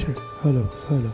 check. Hello, hello.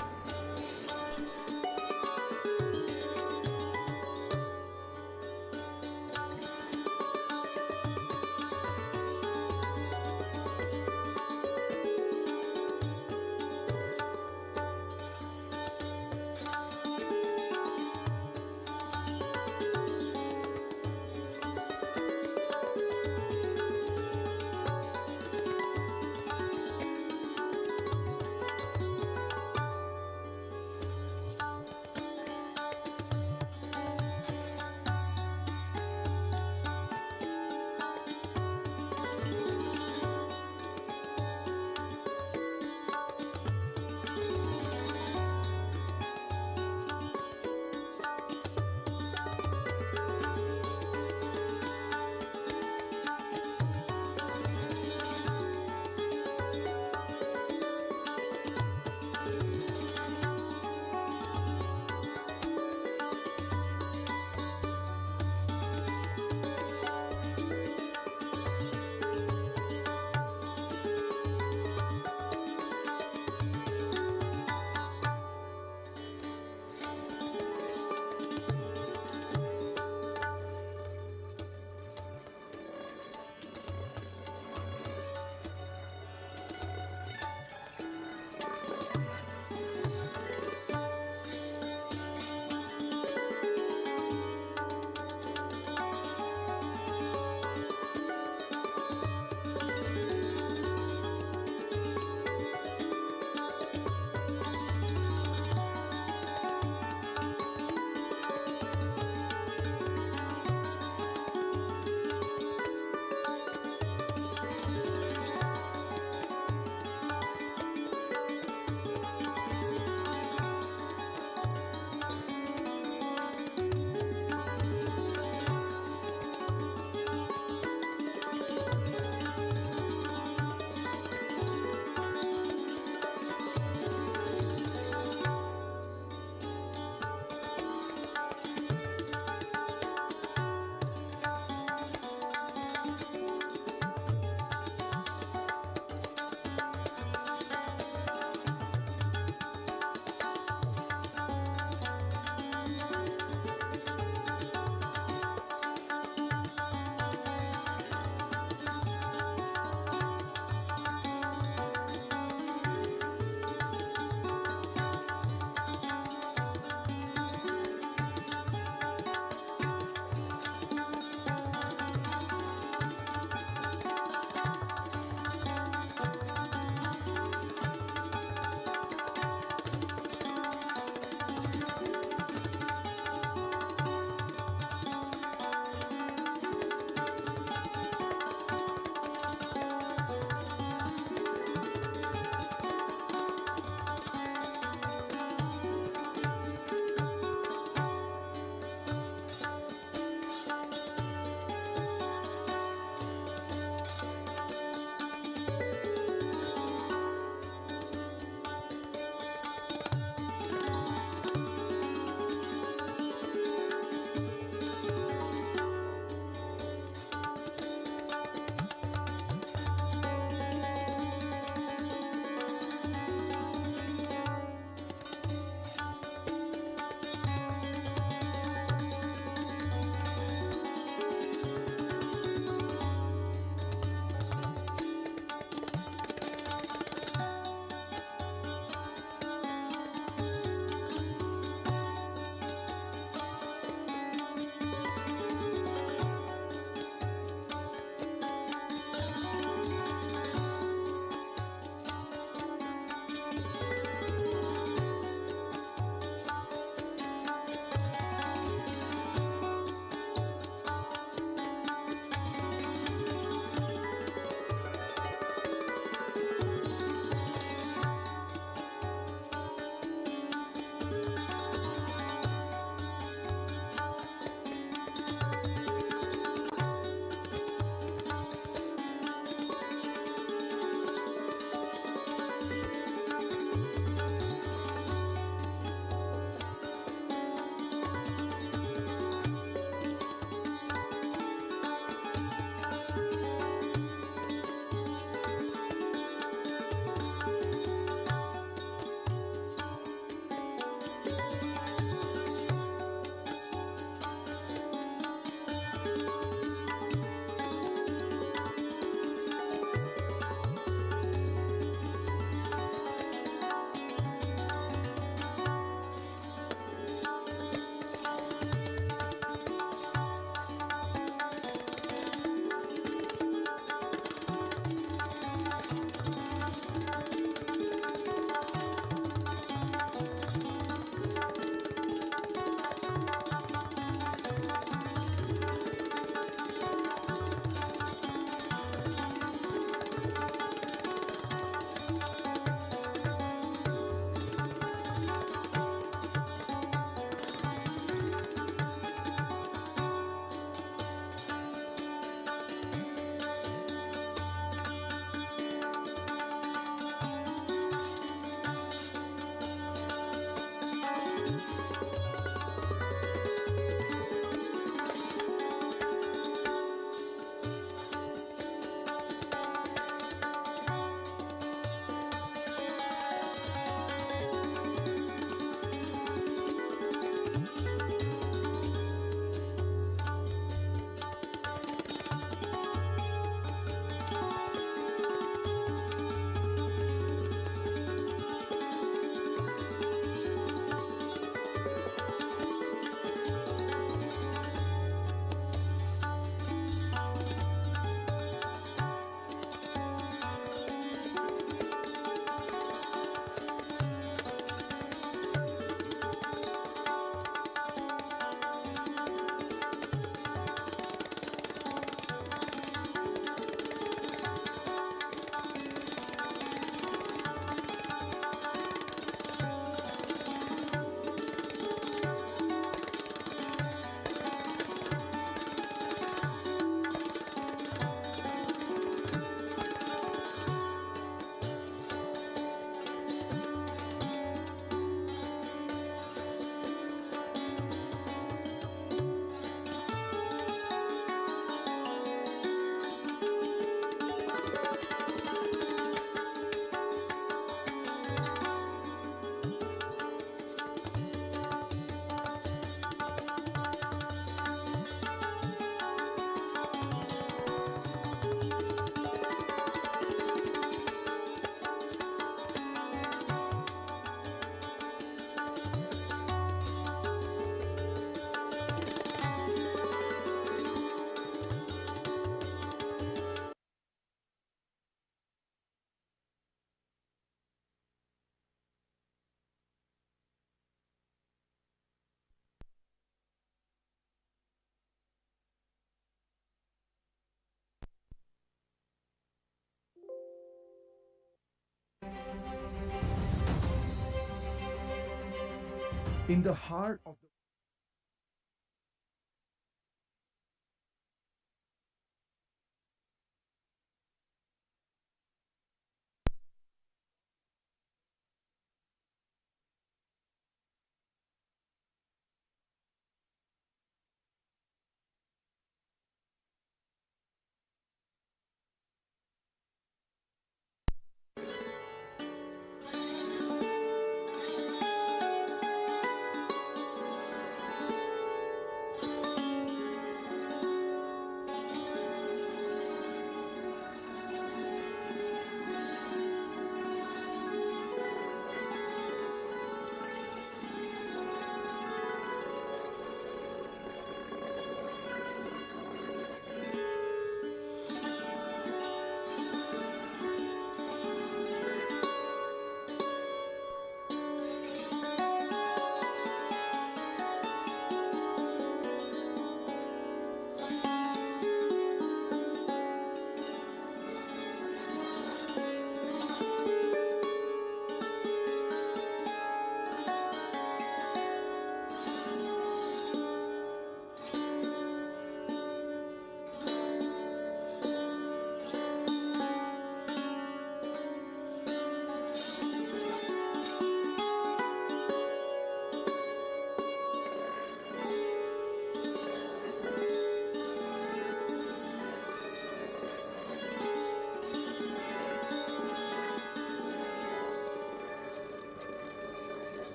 in the heart of the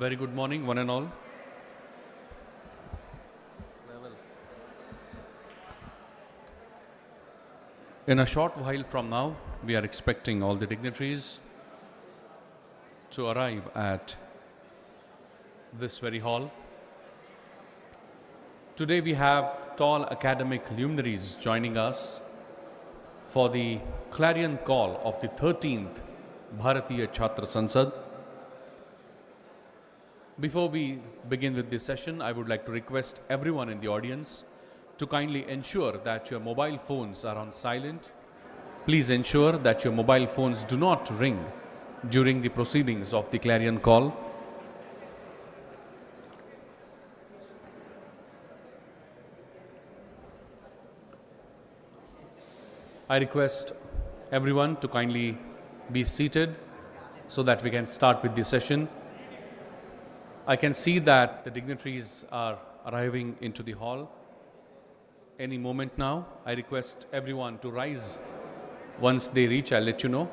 Very good morning, one and all. In a short while from now, we are expecting all the dignitaries to arrive at this very hall. Today we have tall academic luminaries joining us for the clarion call of the 13th Bharatiya Chhatra Sansad. Before we begin with this session, I would like to request everyone in the audience to kindly ensure that your mobile phones are on silent. Please ensure that your mobile phones do not ring during the proceedings of the clarion call. I request everyone to kindly be seated so that we can start with the session. I can see that the dignitaries are arriving into the hall any moment now. I request everyone to rise. Once they reach, I'll let you know.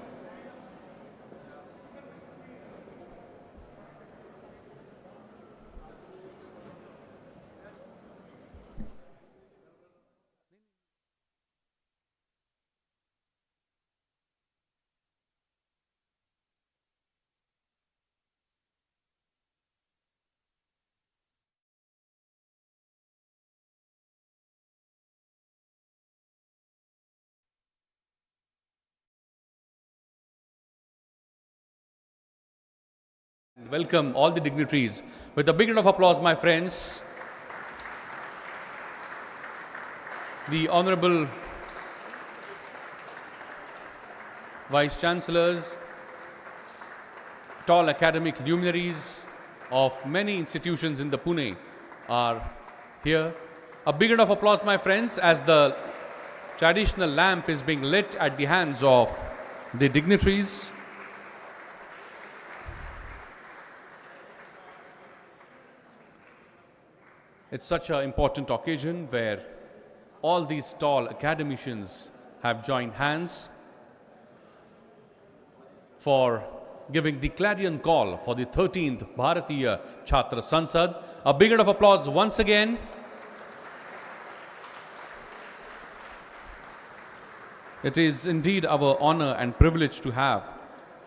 Welcome all the dignitaries with a big round of applause, my friends. The Honorable Vice Chancellors, tall academic luminaries of many institutions in the Pune are here. A big round of applause, my friends, as the traditional lamp is being lit at the hands of the dignitaries. It's such an important occasion where all these tall academicians have joined hands for giving the clarion call for the 13th Bharatiya Chhatra Sansad. A big round of applause once again. It is indeed our honor and privilege to have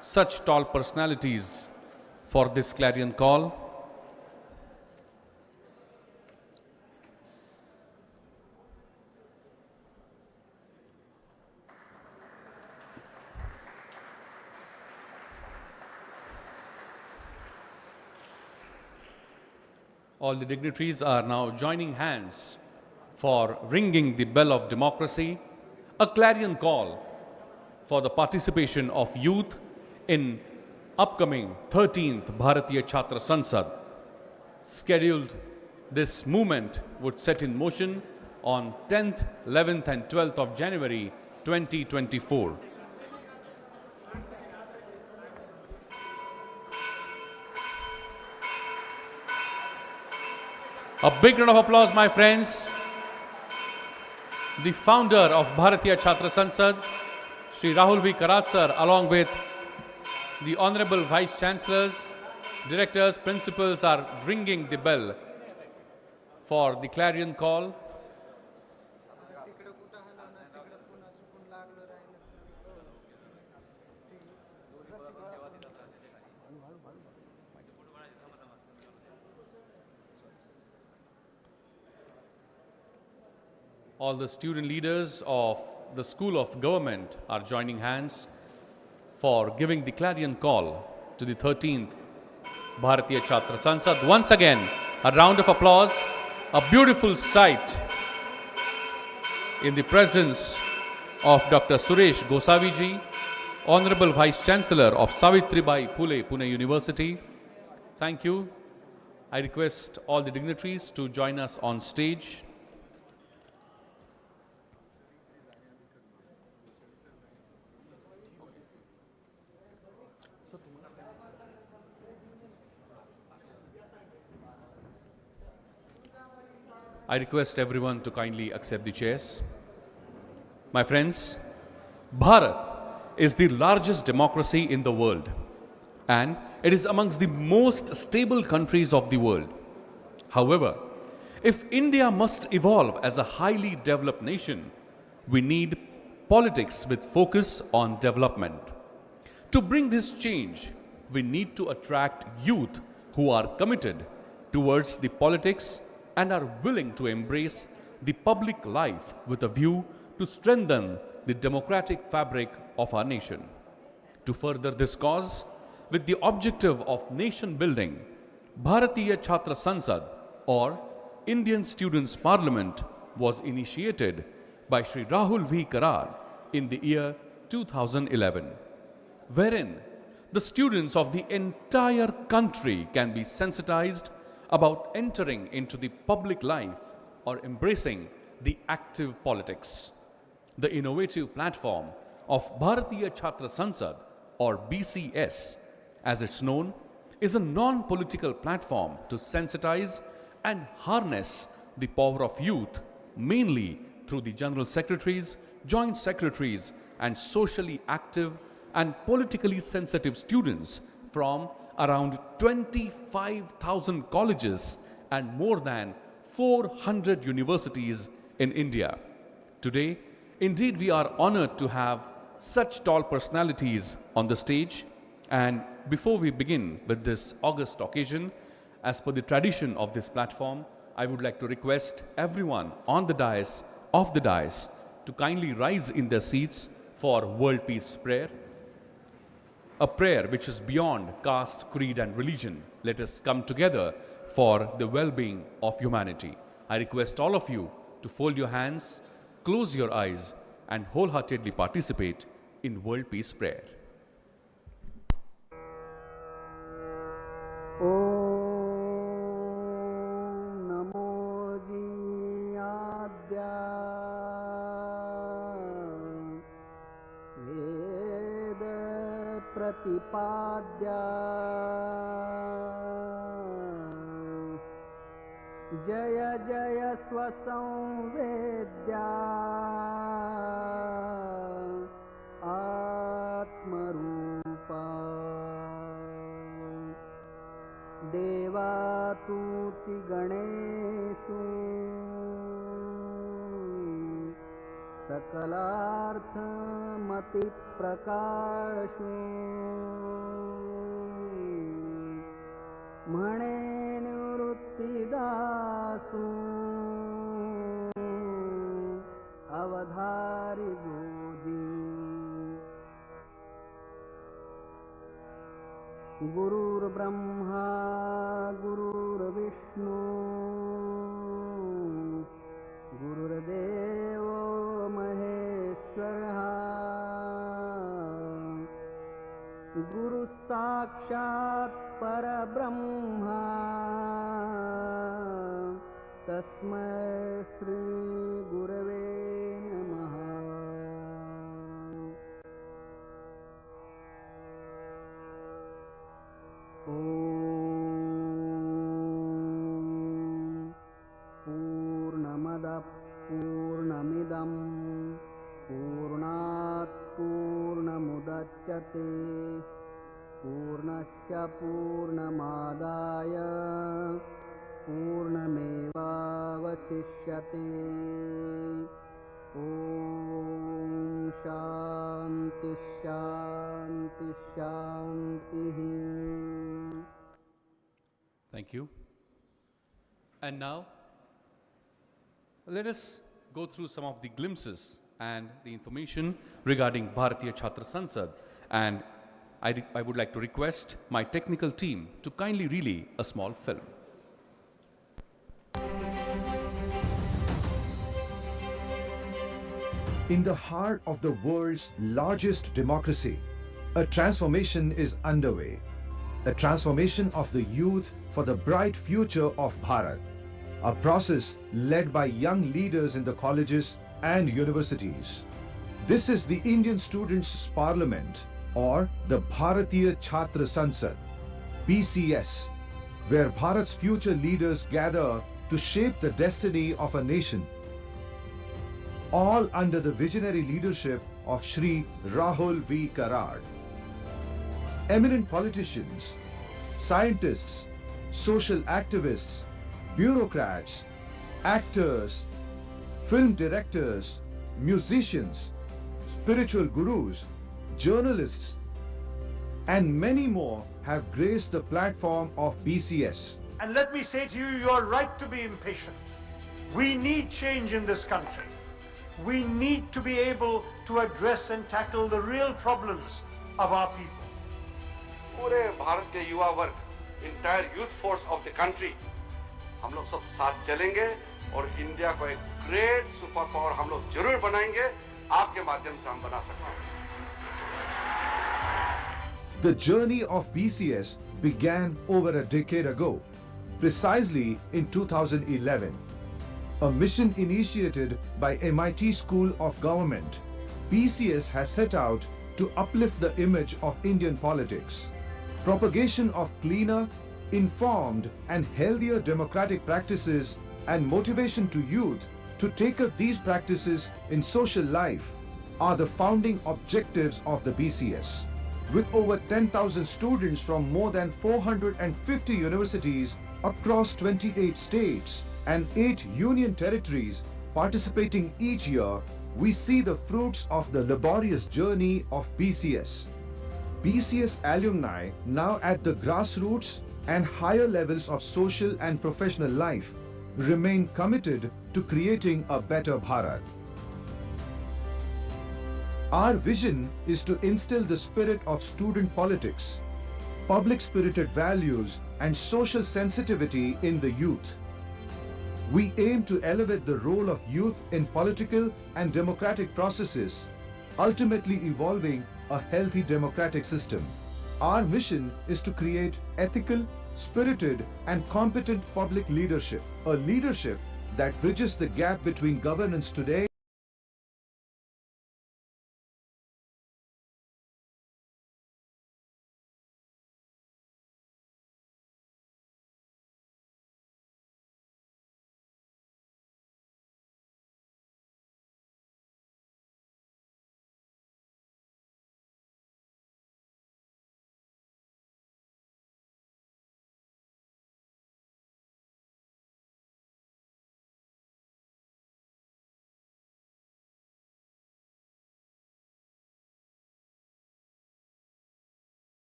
such tall personalities for this clarion call. All the dignitaries are now joining hands for ringing the bell of democracy, a clarion call for the participation of youth in upcoming 13th Bharatiya Chhatra Sansad. Scheduled, this movement would set in motion on 10th, 11th and 12th of January 2024. A big round of applause, my friends. The founder of Bharatiya Chhatra Sansad, Shri Rahul V. Karatsar, along with the Honorable Vice Chancellors, Directors, Principals are ringing the bell for the clarion call. All the student leaders of the School of Government are joining hands for giving the clarion call to the 13th Bharatiya Chhatra Sansad. Once again, a round of applause, a beautiful sight in the presence of Dr. Suresh Gosawiji, Honorable Vice Chancellor of Savitribai Phule, Pune University. Thank you. I request all the dignitaries to join us on stage. I request everyone to kindly accept the chairs. My friends, Bharat is the largest democracy in the world, and It is amongst the most stable countries of the world. However, if India must evolve as a highly developed nation, we need politics with focus on development. To bring this change, we need to attract youth who are committed towards the politics and are willing to embrace the public life with a view to strengthen the democratic fabric of our nation. To further this cause, with the objective of nation building, Bharatiya Chhatra Sansad or Indian Students' Parliament was initiated by Shri Rahul V. Karar in the year 2011, wherein the students of the entire country can be sensitized about entering into the public life or embracing the active politics. The innovative platform of Bharatiya Chhatra Sansad or BCS, as it's known, is a non-political platform to sensitize and harness the power of youth, mainly through the general secretaries, joint secretaries, and socially active and politically sensitive students from around 25,000 colleges and more than 400 universities in India. Today, indeed, we are honored to have such tall personalities on the stage. And before we begin with this august occasion, as per the tradition of this platform, I would like to request everyone on the dais, off the dais, to kindly rise in their seats for world peace prayer. A prayer which is beyond caste, creed and religion. Let us come together for the well-being of humanity. I request all of you to fold your hands, close your eyes and wholeheartedly participate in world peace prayer. प्रतिपाद्या जय जय स्वसंवेद्या आत्मरूपा देवा तूचि गणेषु सकलार्थमति प्रकाशु म्हणे निवृत्तिदासु अवधारी goji गुरुर्ब्रह्मा गुरुर्विष्णु गुरुर्देवो महेश्वरः गुरु साक्षात् परब्रह्मा तस्मै श्री गुरवे नमः। पूर्णमदः पूर्णमिदं पूर्णात् पूर्णमुदच्यते पूर्णस्य पूर्णमादाय पूर्णमेवावशिष्यते। ॐ शान्ति शान्ति शान्तिः। Thank you. And now, let us go through some of the glimpses and the information regarding Bharatiya Chhatra Sansad. And I would like to request my technical team to kindly relay a small film. In the heart of the world's largest democracy, a transformation is underway. A transformation of the youth for the bright future of Bharat. A process led by young leaders in the colleges and universities. This is the Indian Students' Parliament, or the Bharatiya Chhatra Sansad, BCS, where Bharat's future leaders gather to shape the destiny of a nation. All under the visionary leadership of Shri Rahul V. Karar. Eminent politicians, scientists, social activists, bureaucrats, actors, film directors, musicians, spiritual gurus, journalists, and many more have graced the platform of BCS. And let me say to you, you are right to be impatient. We need change in this country. We need to be able to address and tackle the real problems of our people. पूरे भारत के युवा वर्ग, entire youth force of the country, हम लोग सब साथ चलेंगे और इंडिया को एक great super power हम लोग जरूर बनाएंगे. आपके माध्यम से हम बना सकते हैं. The journey of BCS began over a decade ago, precisely in 2011. A mission initiated by MIT School of Government, BCS has set out to uplift the image of Indian politics. Propagation of cleaner, informed and healthier democratic practices and motivation to youth to take up these practices in social life are the founding objectives of the BCS. With over 10,000 students from more than 450 universities across 28 states and 8 union territories participating each year, we see the fruits of the laborious journey of BCS. BCS alumni, now at the grassroots and higher levels of social and professional life, remain committed to creating a better Bharat. Our vision is to instill the spirit of student politics, public-spirited values and social sensitivity in the youth. We aim to elevate the role of youth in political and democratic processes, ultimately evolving a healthy democratic system. Our mission is to create ethical, spirited and competent public leadership, a leadership that bridges the gap between governance today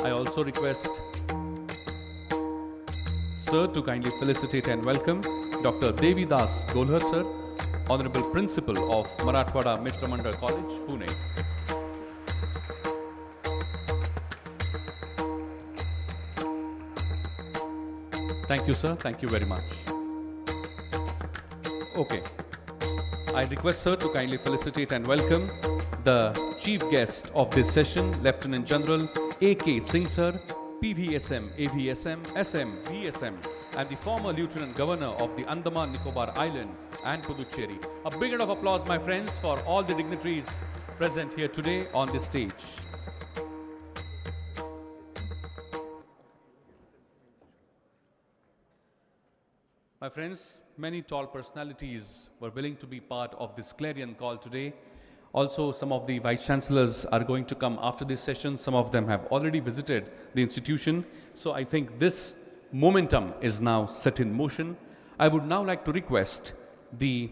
I also request Sir to kindly felicitate and welcome Dr. Devidas Golhar Sir, Honorable Principal of Marathwada Mitra College, Pune. Thank you, sir. Thank you very much. Okay. I request Sir to kindly felicitate and welcome the chief guest of this session, Lieutenant General A.K. Singh Sir, PVSM, AVSM, SM, VSM, and the former Lieutenant Governor of the Andaman Nicobar Island and Puducherry. A big round of applause, my friends, for all the dignitaries present here today on this stage. My friends, many tall personalities were willing to be part of this clarion call today. Also, some of the Vice Chancellors are going to come after this session. Some of them have already visited the institution. So I think this momentum is now set in motion. I would now like to request the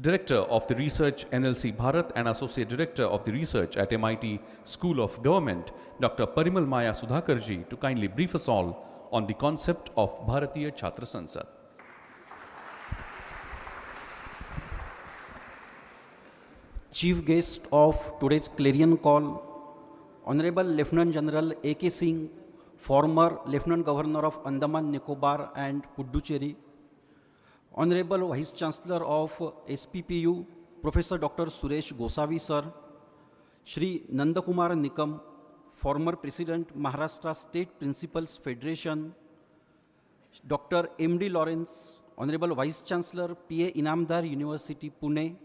Director of the Research NLC Bharat and Associate Director of the Research at MIT School of Government, Dr. Parimal Maya Sudhakarji, to kindly brief us all on the concept of Bharatiya Chhatra Sansad. Chief guest of today's Clarion call, Honorable Lieutenant General A.K. Singh, former Lieutenant Governor of Andaman, Nicobar and Puducherry, Honorable Vice Chancellor of SPPU, Professor Dr. Suresh Gosavi sir, Shri Nandakumar Nikam, former President Maharashtra State Principals Federation, Dr. M.D. Lawrence, Honorable Vice Chancellor, P.A. Inamdar University, Pune,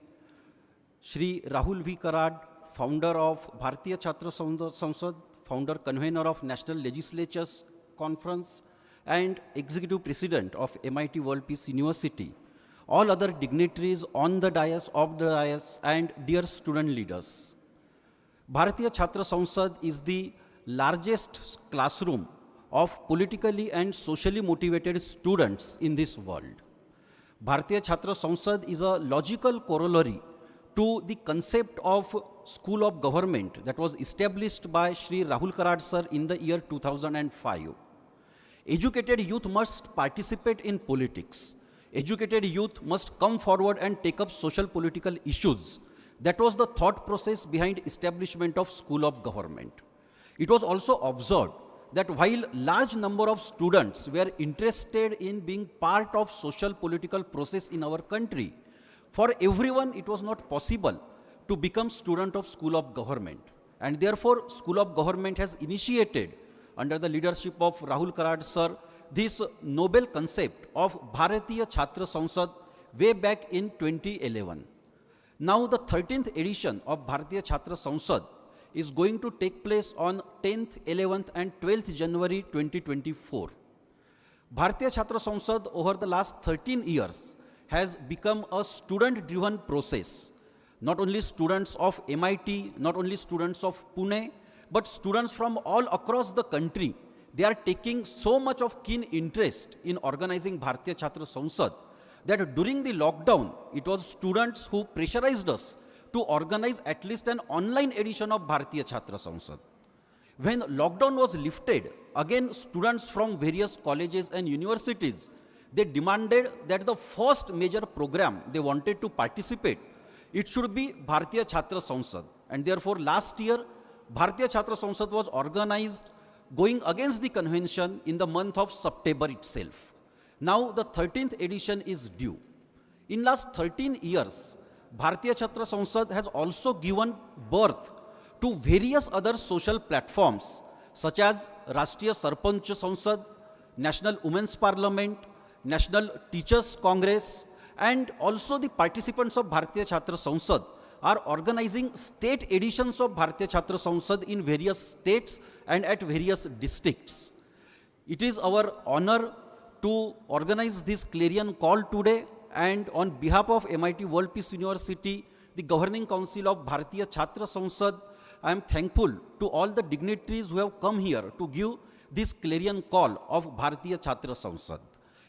Shri Rahul V. Karad, founder of Bharatiya Chhatra Sansad, founder convener of National Legislatures Conference, and Executive President of MIT World Peace University, all other dignitaries on the dais, off the dais, and dear student leaders. Bharatiya Chhatra Sansad is the largest classroom of politically and socially motivated students in this world. Bharatiya Chhatra Sansad is a logical corollary to the concept of School of Government that was established by Shri Rahul Karad sir in the year 2005. Educated youth must participate in politics. Educated youth must come forward and take up social political issues. That was the thought process behind establishment of School of Government. It was also observed that while large number of students were interested in being part of social political process in our country, for everyone it was not possible to become student of School of Government. And therefore, School of Government has initiated, under the leadership of Rahul Karad sir, this noble concept of Bharatiya Chhatra Sansad way back in 2011. Now the 13th edition of Bharatiya Chhatra Sansad is going to take place on 10th, 11th and 12th January 2024. Bharatiya Chhatra Sansad over the last 13 years has become a student-driven process. Not only students of MIT, not only students of Pune, but students from all across the country, they are taking so much of keen interest in organizing Bharatiya Chhatra Sansad that during the lockdown, it was students who pressurized us to organize at least an online edition of Bharatiya Chhatra Sansad. When lockdown was lifted, again students from various colleges and universities, they demanded that the first major program they wanted to participate, it should be Bharatiya Chhatra Sansad. And therefore last year, Bharatiya Chhatra Sansad was organized going against the convention in the month of September itself. Now the 13th edition is due. In last 13 years, Bharatiya Chhatra Sansad has also given birth to various other social platforms such as Rashtriya Sarpanch Sansad, National Women's Parliament, National Teachers Congress, and also the participants of Bharatiya Chhatra Sansad are organizing state editions of Bharatiya Chhatra Sansad in various states and at various districts. It is our honor to organize this Clarion call today, and on behalf of MIT World Peace University, the Governing Council of Bharatiya Chhatra Sansad, I am thankful to all the dignitaries who have come here to give this Clarion call of Bharatiya Chhatra Sansad.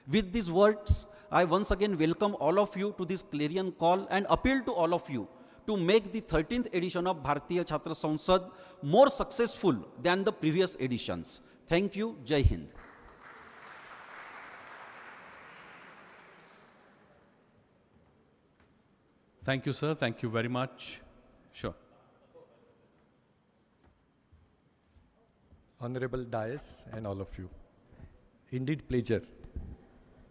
With these words, I once again welcome all of you to this Clarion call and appeal to all of you to make the 13th edition of Bharatiya Chhatra Sansad more successful than the previous editions. Thank you. Jai Hind. Thank you, sir. Thank you very much. Sure. Honorable Dais and all of you. Indeed pleasure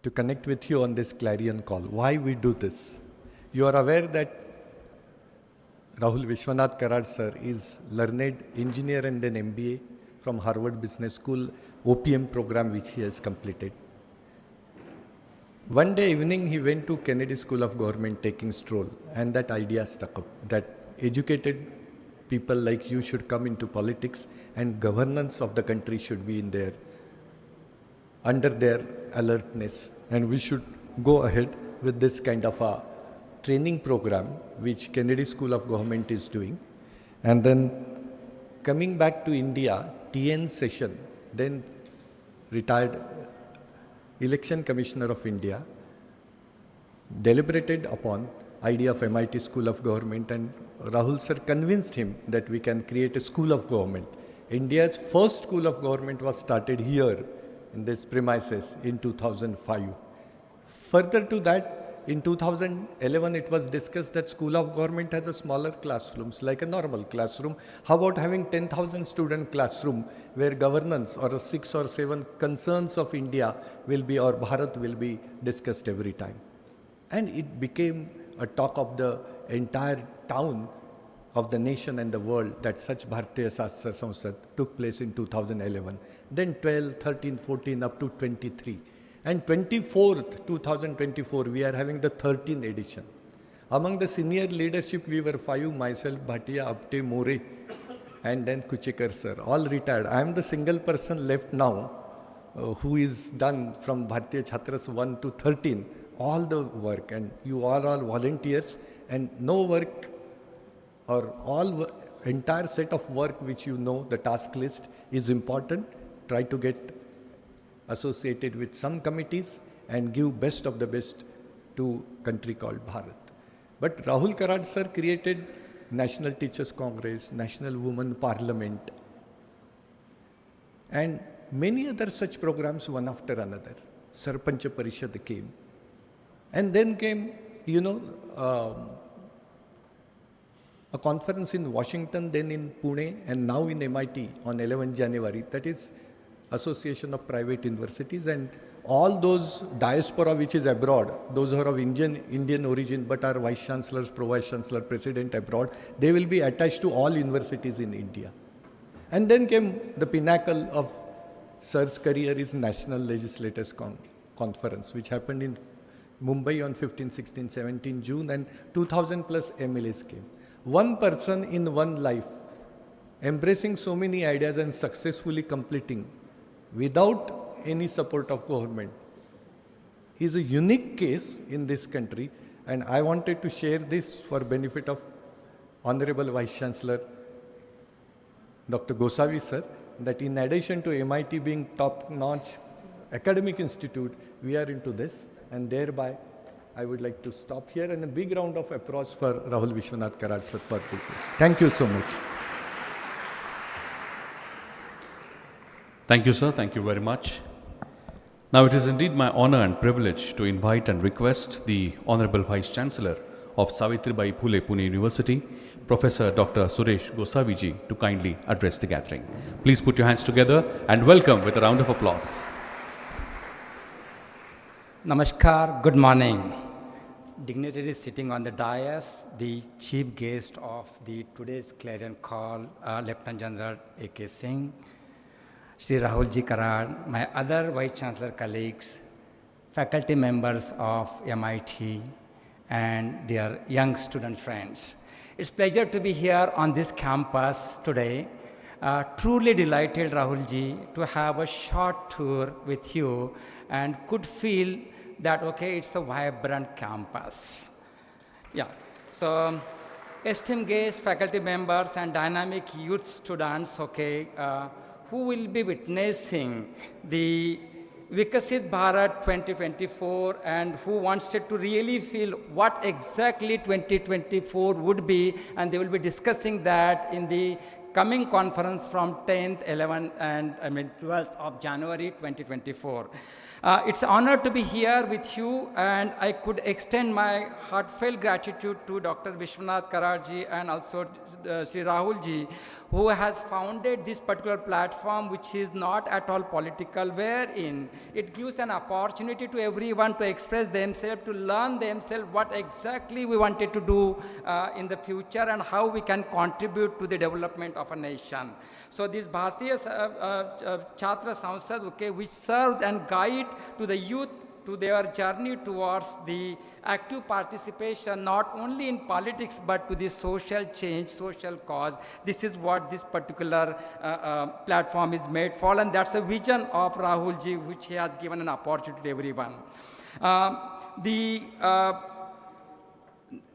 to connect with you on this Clarion call. Why we do this? You are aware that Rahul Vishwanath Karad sir is learned engineer and an MBA from Harvard Business School, OPM program which he has completed. One day evening he went to Kennedy School of Government taking stroll, and that idea stuck up, that educated people like you should come into politics and governance of the country should be in their, under their alertness, and we should go ahead with this kind of a training program which Kennedy School of Government is doing. And then coming back to India, TN session, then retired Election Commissioner of India, deliberated upon idea of MIT School of Government, and Rahul sir convinced him that we can create a school of government. India's first school of government was started here in this premises in 2005. Further to that, in 2011, it was discussed that School of Government has a smaller classrooms, like a normal classroom. How about having 10,000 student classroom where governance or 6 or 7 concerns of India will be, or Bharat will be discussed every time. And it became a talk of the entire town of the nation and the world that such Bharatiya Chhatra Sansad took place in 2011. Then 12, 13, 14, up to 23. And 24th, 2024, we are having the 13th edition. Among the senior leadership, we were 5, myself, Bhatia, Apte, More, and then Kuchikar sir, all retired. I am the single person left now who is done from Bharatiya Chhatras 1 to 13, all the work, and you are all volunteers, and no work or entire set of work which you know, the task list is important. Try to get associated with some committees and give best of the best to country called Bharat. But Rahul Karad sir created National Teachers Congress, National Women Parliament, and many other such programs one after another. Sarpancha Parishad came. And then came, a conference in Washington, then in Pune, and now in MIT on 11 January. That is Association of Private Universities, and all those diaspora which is abroad, those who are of Indian origin but are Vice Chancellors, Pro-Vice Chancellor, President abroad, they will be attached to all universities in India. And then came the pinnacle of Sir's career is National Legislators Conference, which happened in Mumbai on 15, 16, 17 June, and 2000 plus MLAs came. One person in one life, embracing so many ideas and successfully completing without any support of government is a unique case in this country, and I wanted to share this for benefit of Honorable Vice Chancellor Dr. Gosavi sir, that in addition to MIT being top-notch academic institute, we are into this, and thereby I would like to stop here, and a big round of applause for Rahul Vishwanath Karad sir for this. Thank you so much. Thank you, sir. Thank you very much. Now, it is indeed my honor and privilege to invite and request the Honorable Vice Chancellor of Savitribai Phule Pune University, Professor Dr. Suresh Gosaviji, to kindly address the gathering. Please put your hands together and welcome with a round of applause. Namaskar, good morning. Dignitary is sitting on the dais, the chief guest of the today's clarion call, Lieutenant General A.K. Singh, Shri Rahulji Karad, my other Vice Chancellor colleagues, faculty members of MIT, and dear young student friends. It's a pleasure to be here on this campus today. Truly delighted, Rahulji, to have a short tour with you and could feel that, okay, it's a vibrant campus. Yeah, so esteemed guests, faculty members, and dynamic youth students, okay, who will be witnessing the Vikasit Bharat 2024 and who wanted to really feel what exactly 2024 would be, and they will be discussing that in the coming conference from 10th, 11th, and 12th of January 2024. It's an honor to be here with you, and I could extend my heartfelt gratitude to Dr. Vishwanath Kararji and also Sri Rahulji, who has founded this particular platform, which is not at all political, wherein it gives an opportunity to everyone to express themselves, to learn themselves what exactly we wanted to do in the future and how we can contribute to the development of a nation. So this Bharatiya Chhatra Sansad, okay, which serves and guide to the youth to their journey towards the active participation, not only in politics, but to the social change, social cause. This is what this particular platform is made for, and that's a vision of Rahulji, which he has given an opportunity to everyone.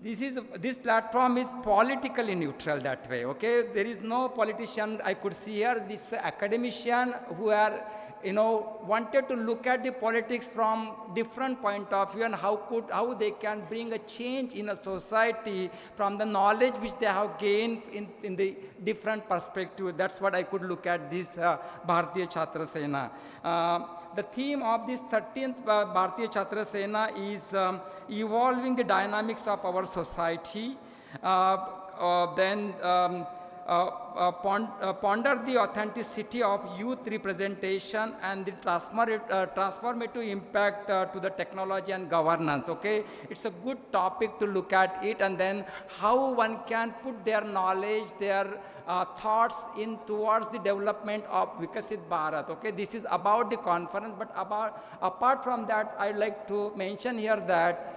This platform is politically neutral that way, okay? There is no politician I could see here. This academician who are wanted to look at the politics from different point of view and how they can bring a change in a society from the knowledge which they have gained in the different perspective. That's what I could look at this Bharatiya Chhatra Sena. The theme of this 13th Bharatiya Chhatra Sena is evolving the dynamics of our society. Ponder the authenticity of youth representation and the transformative impact to the technology and governance. Okay, it's a good topic to look at it, and then how one can put their knowledge, their thoughts in towards the development of Vikasit Bharat. Okay, this is about the conference, but apart from that, I'd like to mention here that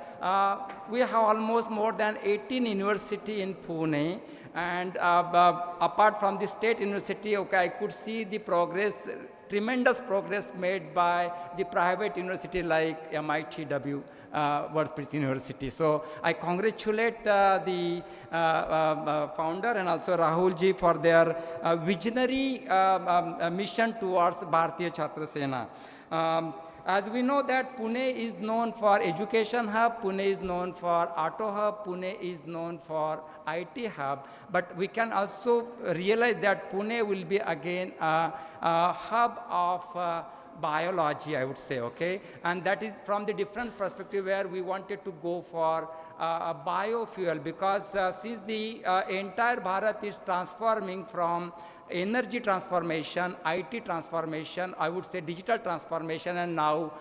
we have almost more than 18 universities in Pune. And apart from the state university, okay, I could see the progress, tremendous progress made by the private university like MITWPU, World Peace University. So I congratulate the founder and also Rahul ji for their visionary mission towards Bharatiya Chhatra Sena. As we know that Pune is known for education hub, Pune is known for auto hub, Pune is known for IT hub, but we can also realize that Pune will be again a hub of biology, I would say, okay? And that is from the different perspective where we wanted to go for a biofuel, because since the entire Bharat is transforming from energy transformation, IT transformation, I would say digital transformation, and now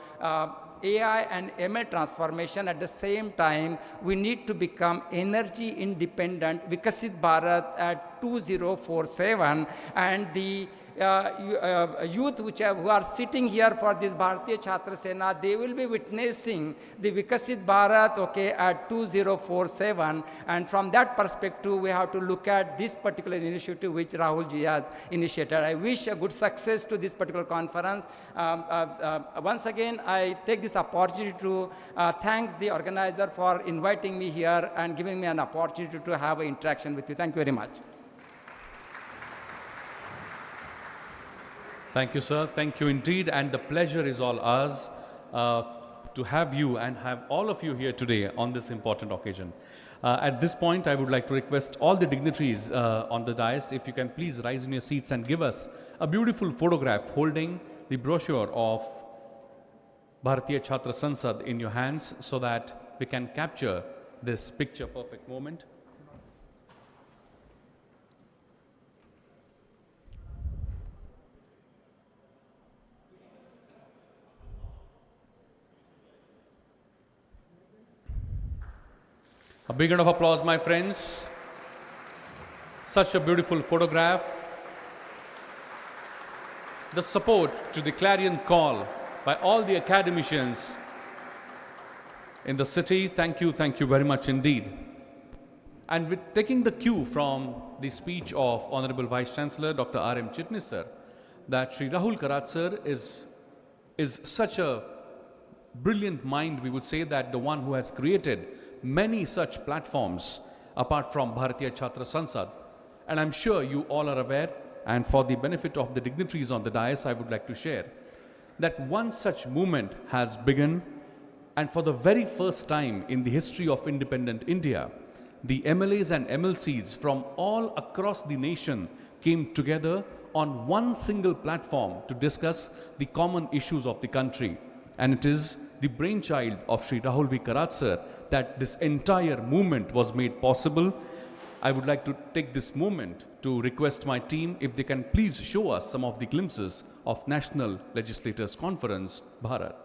AI and ML transformation at the same time, we need to become energy independent, Vikasit Bharat at 2047, and the youth who are sitting here for this Bharatiya Chhatra Sena, they will be witnessing the Vikasit Bharat, okay, at 2047, and from that perspective, we have to look at this particular initiative which Rahul ji has initiated. I wish a good success to this particular conference. Once again, I take this opportunity to thank the organizer for inviting me here and giving me an opportunity to have an interaction with you. Thank you very much. Thank you, sir. Thank you indeed. And the pleasure is all ours to have you and have all of you here today on this important occasion. At this point, I would like to request all the dignitaries on the dais, if you can please rise in your seats and give us a beautiful photograph holding the brochure of Bharatiya Chhatra Sansad in your hands, so that we can capture this picture-perfect moment. A big round of applause, my friends. Such a beautiful photograph. The support to the clarion call by all the academicians in the city. Thank you very much indeed. And with taking the cue from the speech of Honorable Vice Chancellor Dr. R.M. Chitnis sir, that Sri Rahul Karat sir is such a brilliant mind, we would say, that the one who has created many such platforms apart from Bharatiya Chhatra Sansad. And I'm sure you all are aware, and for the benefit of the dignitaries on the dais, I would like to share that one such movement has begun, and for the very first time in the history of independent India, the MLAs and MLCs from all across the nation came together on one single platform to discuss the common issues of the country. And it is the brainchild of Sri Rahul V. Karat sir that this entire movement was made possible. I would like to take this moment to request my team if they can please show us some of the glimpses of National Legislators Conference, Bharat.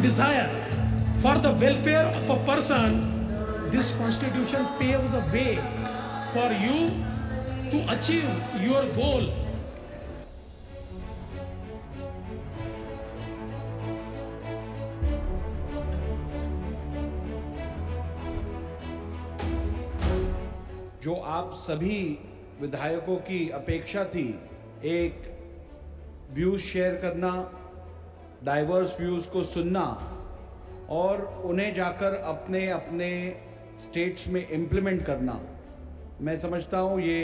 and desire for the welfare of a person, this constitution paves a way for you to achieve your goal. जो आप सभी विधायकों की अपेक्षा थी, एक views share करना, diverse views को सुनना और उन्हें जाकर अपने अपने स्टेट्स में इम्प्लीमेंट करना, मैं समझता हूँ ये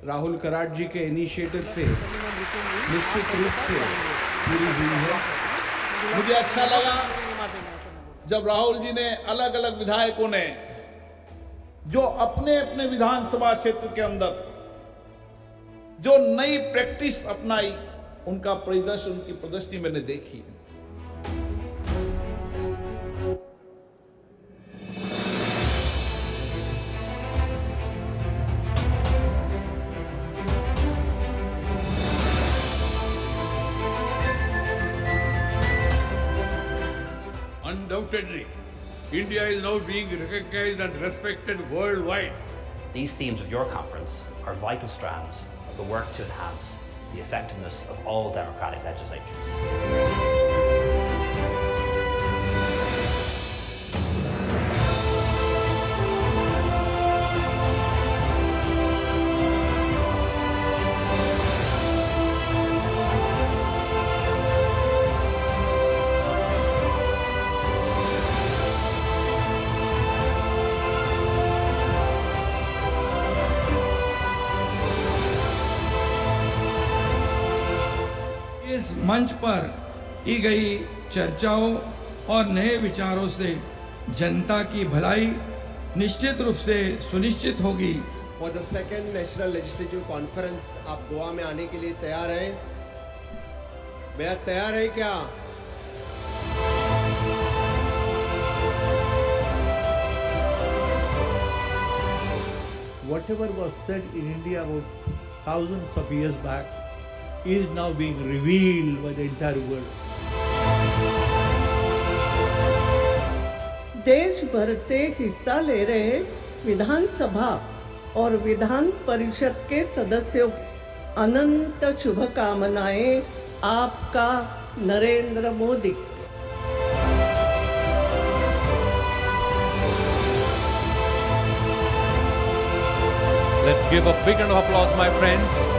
राहुल कराट जी के इनिशिएटिव से निश्चित रूप से पूरी हुई है। मुझे अच्छा लगा जब राहुल जी ने अलग अलग विधायकों ने जो अपने अपने विधानसभा क्षेत्र के अंदर जो नई प्रैक्टिस अपनाई, उनका परिदृश्य, उनकी प्रदर्शनी मैंने देखी। Undoubtedly, India is now being recognized and respected worldwide. These themes of your conference are vital strands of the work to enhance the effectiveness of all democratic legislatures. इस मंच पर की गई चर्चाओं और नए विचारों से जनता की भलाई निश्चित रूप से सुनिश्चित होगी। For the second national legislative conference आप गोवा में आने के लिए तैयार हैं? मैं तैयार है क्या? Whatever was said in India about thousands of years back is now being revealed by the entire world. देश भर से हिस्सा ले रहे विधानसभा और विधान परिषद के सदस्यों अनंत शुभकामनाएं। आपका Narendra Modi. Let's give a big round of applause, my friends.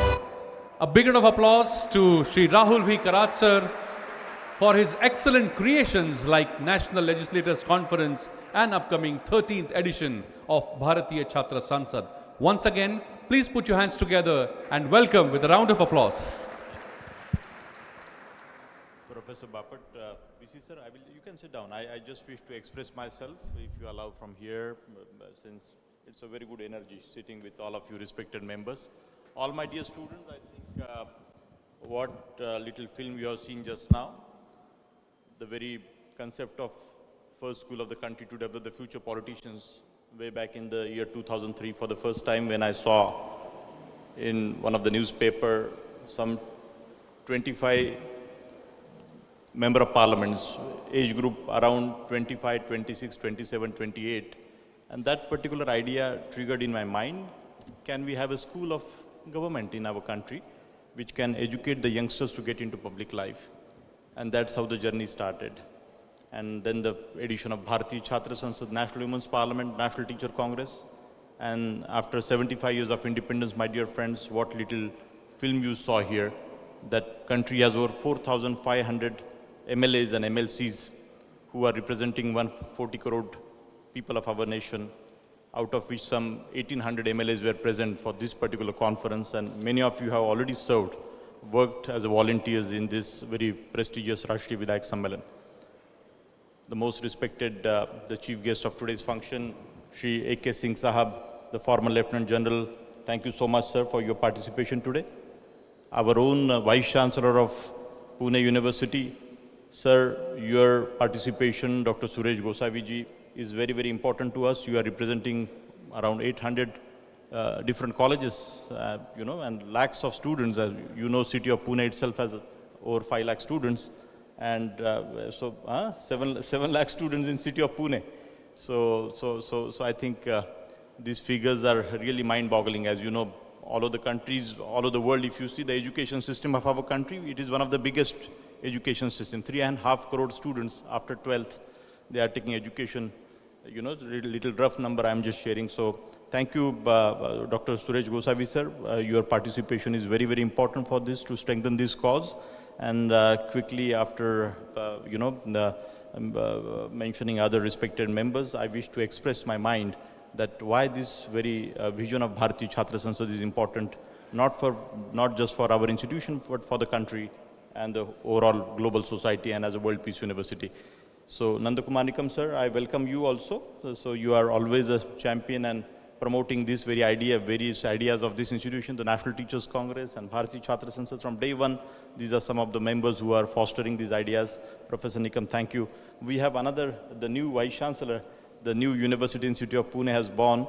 A big round of applause to Shri Rahul V. Karat sir for his excellent creations like National Legislators Conference and upcoming 13th edition of Bharatiya Chhatra Sansad. Once again, please put your hands together and welcome with a round of applause. Professor Bapat, VC sir, you can sit down. I just wish to express myself, if you allow, from here, since it's a very good energy sitting with all of you respected members. All my dear students, I think what little film you have seen just now, the very concept of first school of the country to develop the future politicians, way back in the year 2003, for the first time when I saw in one of the newspaper some 25 member of parliaments, age group around 25, 26, 27, 28, and that particular idea triggered in my mind, can we have a school of government in our country which can educate the youngsters to get into public life? And that's how the journey started. And then the edition of Bharatiya Chhatra Sansad, National Women's Parliament, National Teacher Congress. And after 75 years of independence, my dear friends, what little film you saw here, that country has over 4,500 MLAs and MLCs who are representing 140 crore people of our nation, out of which some 1,800 MLAs were present for this particular conference, and many of you have already served, worked as volunteers in this very prestigious Rashtriya Vidayak Sammelan. The most respected, the chief guest of today's function, Shri A.K. Singh Sahab, the former Lieutenant General, thank you so much, sir, for your participation today. Our own Vice Chancellor of Pune University, sir, your participation, Dr. Suresh Gosavi ji, is very, very important to us. You are representing around 800 different colleges, and lakhs of students. As you know, city of Pune itself has over 5 lakh students. and 7 lakh students in city of Pune. So I think these figures are really mind-boggling. As you know, all of the countries, all of the world, if you see the education system of our country, it is one of the biggest education system. 3.5 crore students after 12th, they are taking education. You know, little rough number I'm just sharing. So thank you, Dr. Suresh Gosavi sir. Your participation is very, very important for this to strengthen this cause. And quickly after, mentioning other respected members, I wish to express my mind that why this very vision of Bharatiya Chhatra Sansad is important, not just for our institution, but for the country and the overall global society and as a World Peace University. So Nandakumar Nikam sir, I welcome you also. So you are always a champion and promoting this very idea, various ideas of this institution, the National Teachers Congress and Bharatiya Chhatra Sansad from day one. These are some of the members who are fostering these ideas. Professor Nikam, thank you. We have the new Vice Chancellor, the new University Institute of Pune has born,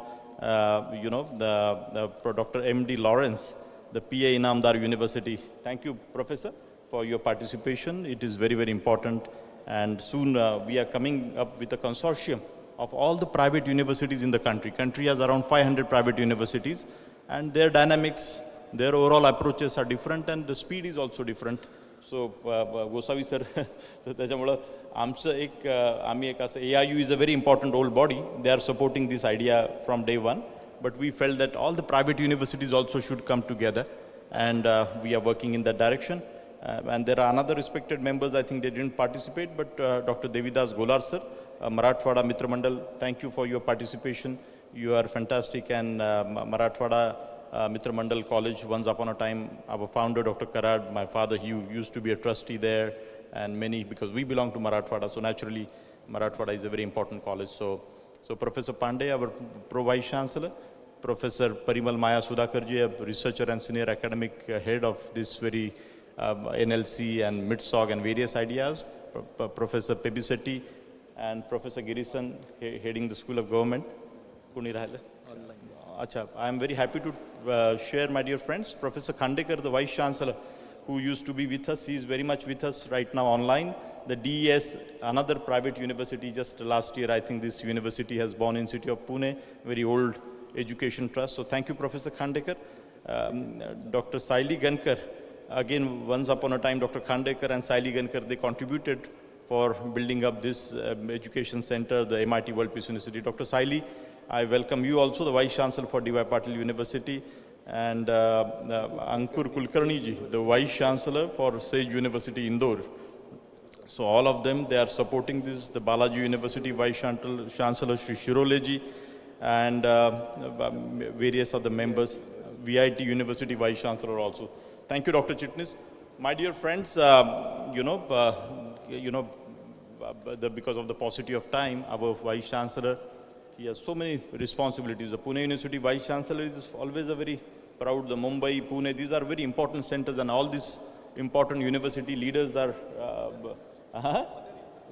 Dr. M.D. Lawrence, the PA Inamdar University. Thank you, Professor, for your participation. It is very, very important. And soon we are coming up with a consortium of all the private universities in the country. Country has around 500 private universities, and their dynamics, their overall approaches are different, and the speed is also different. So, Gosavi sir, AIU is a very important old body. They are supporting this idea from day one. But we felt that all the private universities also should come together, and we are working in that direction. And there are another respected members, I think they didn't participate, but Dr. Devidas Golar sir, Marathwada Mitra Mandal, thank you for your participation. You are fantastic, and Marathwada Mitra Mandal College, once upon a time, our founder, Dr. Karad, my father, he used to be a trustee there, and many, because we belong to Marathwada, so naturally, Marathwada is a very important college. So Professor Pandey, our Pro Vice Chancellor, Professor Parimal Maya Sudhakarji, a researcher and senior academic head of this very NLC and MITSOG and various ideas, Professor Pebisetti, and Professor Girisan, heading the School of Government. I am very happy to share, my dear friends, Professor Khandekar, the Vice Chancellor, who used to be with us. He is very much with us right now online. The DES, another private university, just last year, I think this university has born in city of Pune, very old education trust. So thank you, Professor Khandekar. Dr. Saili Gankar, again, once upon a time, Dr. Khandekar and Saili Gankar, they contributed for building up this education center, the MIT World Peace University. Dr. Saili, I welcome you also, the Vice Chancellor for D.Y. Patil University, and Ankur Kulkarni ji, the Vice Chancellor for Sage University, Indore. So all of them, they are supporting this, the Balaji University Vice Chancellor, Shri Shirole ji, and various other members, VIT University Vice Chancellor also. Thank you, Dr. Chitnis. My dear friends, because of the paucity of time, our Vice Chancellor, he has so many responsibilities. The Pune University Vice Chancellor is always a very proud, the Mumbai, Pune, these are very important centers, and all these important university leaders are,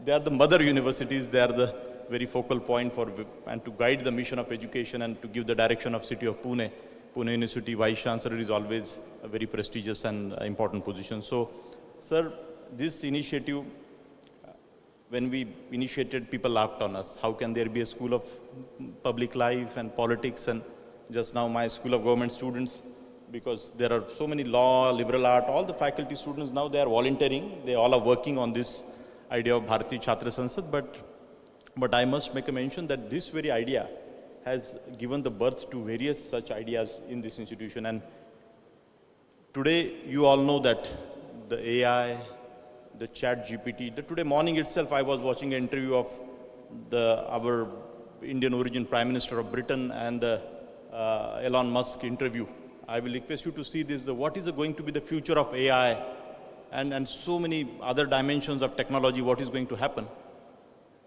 they are the mother universities, they are the very focal point for, and to guide the mission of education and to give the direction of city of Pune. Pune University Vice Chancellor is always a very prestigious and important position. So, sir, this initiative, when we initiated, people laughed on us. How can there be a school of public life and politics? And just now my School of Government students, because there are so many law, liberal art, all the faculty students now, they are volunteering. They all are working on this idea of Bharatiya Chhatra Sansad. But I must make a mention that this very idea has given the birth to various such ideas in this institution. And today, you all know that the AI, the chat GPT, today morning itself, I was watching an interview of our Indian origin Prime Minister of Britain and the Elon Musk interview. I will request you to see this, what is going to be the future of AI and so many other dimensions of technology, what is going to happen.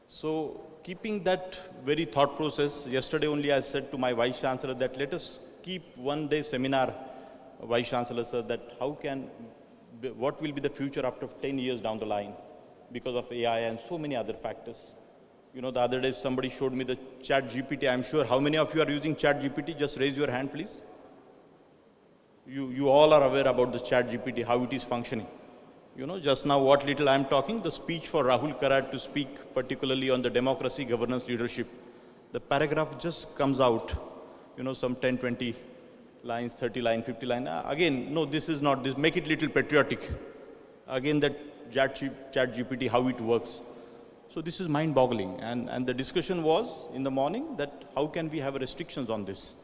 So, keeping that very thought process, yesterday only I said to my Vice Chancellor that let us keep one day seminar, Vice Chancellor sir, that what will be the future after 10 years down the line because of AI and so many other factors. You know, the other day somebody showed me the chat GPT. I'm sure how many of you are using chat GPT? Just raise your hand, please. You all are aware about the chat GPT, how it is functioning. just now what little I'm talking, the speech for Rahul Karad to speak particularly on the democracy, governance, leadership, the paragraph just comes out, some 10, 20 lines, 30 lines, 50 lines. Again, no, this is not this. Make it little patriotic. Again, that chat GPT, how it works. So this is mind-boggling. And the discussion was in the morning that how can we have restrictions on this?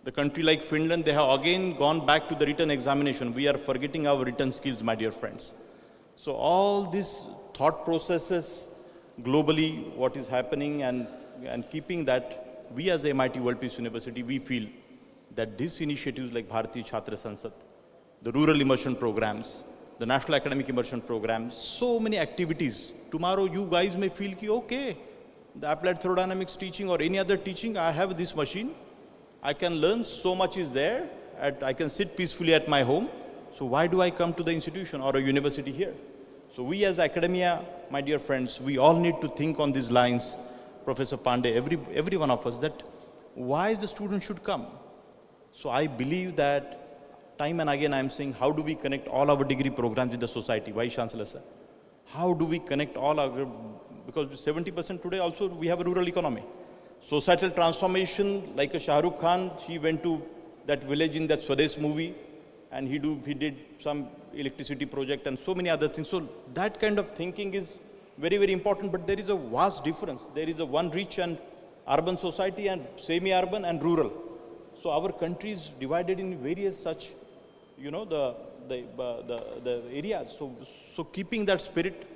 The country like Finland, they have again gone back to the written examination. We are forgetting our written skills, my dear friends. So all these thought processes globally, what is happening and keeping that, we as MIT World Peace University, we feel that these initiatives like Bharatiya Chhatra Sansad, the rural immersion programs, the national academic immersion programs, so many activities. Tomorrow you guys may feel ki, okay, the applied thermodynamics teaching or any other teaching, I have this machine, I can learn, so much is there, I can sit peacefully at my home. So why do I come to the institution or a university here? So we as academia, my dear friends, we all need to think on these lines, Professor Pandey, every one of us, that why the student should come. So I believe that time and again I am saying, how do we connect all our degree programs with the society? Vice Chancellor sir, how do we connect all our, because 70% today also we have a rural economy. Societal transformation, like a Shah Rukh Khan, he went to that village in that Swades movie, and he did some electricity project and so many other things. So that kind of thinking is very, very important, but there is a vast difference. There is a one rich and urban society and semi-urban and rural. So our country is divided in various such, the areas. So keeping that spirit,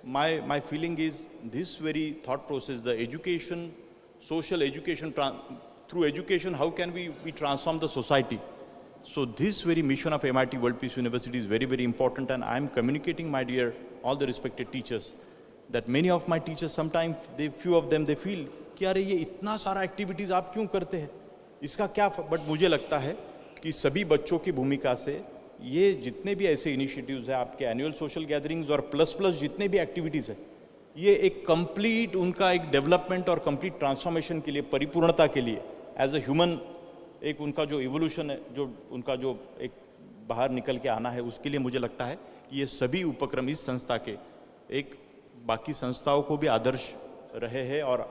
my feeling is this very thought process, the education, social education, through education, how can we transform the society? So this very mission of MIT World Peace University is very, very important, and I'm communicating, my dear, all the respected teachers, that many of my teachers, sometimes few of them, they feel कि अरे ये इतना सारा activities आप क्यों करते हैं, इसका क्या, बट मुझे लगता है कि सभी बच्चों की भूमिका से ये जितने भी ऐसे इनिशिएटिव्स हैं, आपके एनुअल सोशल गैदरिंग्स और प्लस जितने भी एक्टिविटीज़ हैं, ये एक कंप्लीट उनका एक डेवलपमेंट और कंप्लीट ट्रांसफॉर्मेशन के लिए, परिपूर्णता के लिए, एज अ ह्यूमन एक उनका जो इवोल्यूशन है, जो उनका जो एक बाहर निकल के आना है, उसके लिए मुझे लगता है कि ये सभी उपक्रम इस संस्था के एक बाकी संस्थाओं को भी आदर्श रहे हैं। और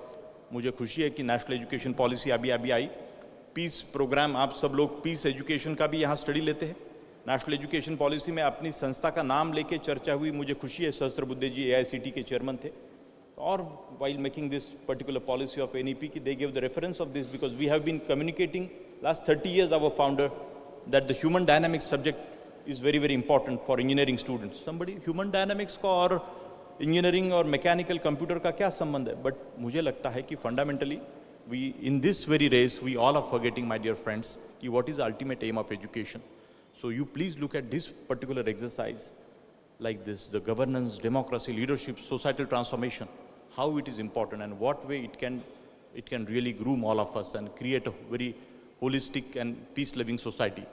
मुझे खुशी है कि नेशनल एजुकेशन पॉलिसी अभी आई, पीस प्रोग्राम, आप सब लोग पीस एजुकेशन का भी यहाँ स्टडी लेते हैं। नेशनल एजुकेशन पॉलिसी में अपनी संस्था का नाम लेके चर्चा हुई, मुझे खुशी है सहस्त्रबुद्धे जी AICT के चेयरमैन थे, और while making this particular policy of NEP, they gave the reference of this because we have been communicating last 30 years, our founder, that the human dynamics subject is very, very important for engineering students. Somebody, human dynamics का और engineering और mechanical computer का क्या संबंध है? But मुझे लगता है कि fundamentally, we, in this very race, we all are forgetting, my dear friends, कि what is the ultimate aim of education. So you please look at this particular exercise like this, the governance, democracy, leadership, societal transformation, how it is important and what way it can really groom all of us and create a very holistic and peace-loving society.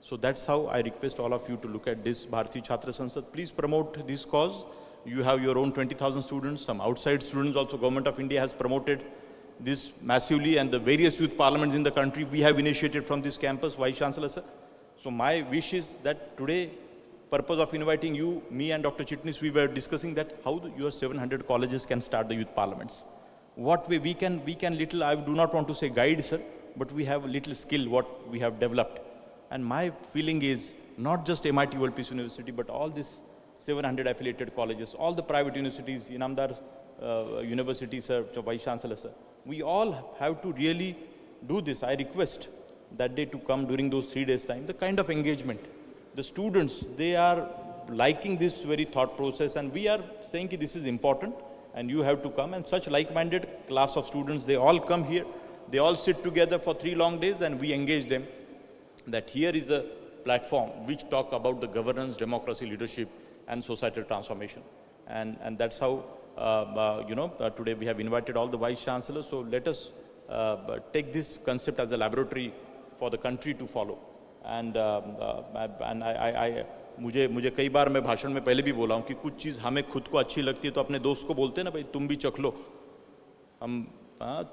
So that's how I request all of you to look at this Bharatiya Chhatra Sansad. Please promote this cause. You have your own 20,000 students, some outside students also. Government of India has promoted this massively, and the various youth parliaments in the country we have initiated from this campus. Vice Chancellor sir. So my wish is that today, purpose of inviting you, me and Dr. Chitnis, we were discussing that how your 700 colleges can start the youth parliaments. What way we can little, I do not want to say guide sir, but we have a little skill what we have developed. And my feeling is not just MIT World Peace University, but all these 700 affiliated colleges, all the private universities, Inamdar University sir, Vice Chancellor sir, we all have to really do this. I request that day to come during those 3 days time, the kind of engagement. The students, they are liking this very thought process, and we are saying that this is important and you have to come, and such like-minded class of students, they all come here, they all sit together for 3 long days and we engage them that here is a platform which talk about the governance, democracy, leadership and societal transformation. And that's how, today we have invited all the Vice Chancellors, so let us take this concept as a laboratory for the country to follow. And मुझे कई बार मैं भाषण में पहले भी बोला हूँ कि कुछ चीज़ हमें खुद को अच्छी लगती है तो अपने दोस्त को बोलते हैं ना, भाई तुम भी चख लो,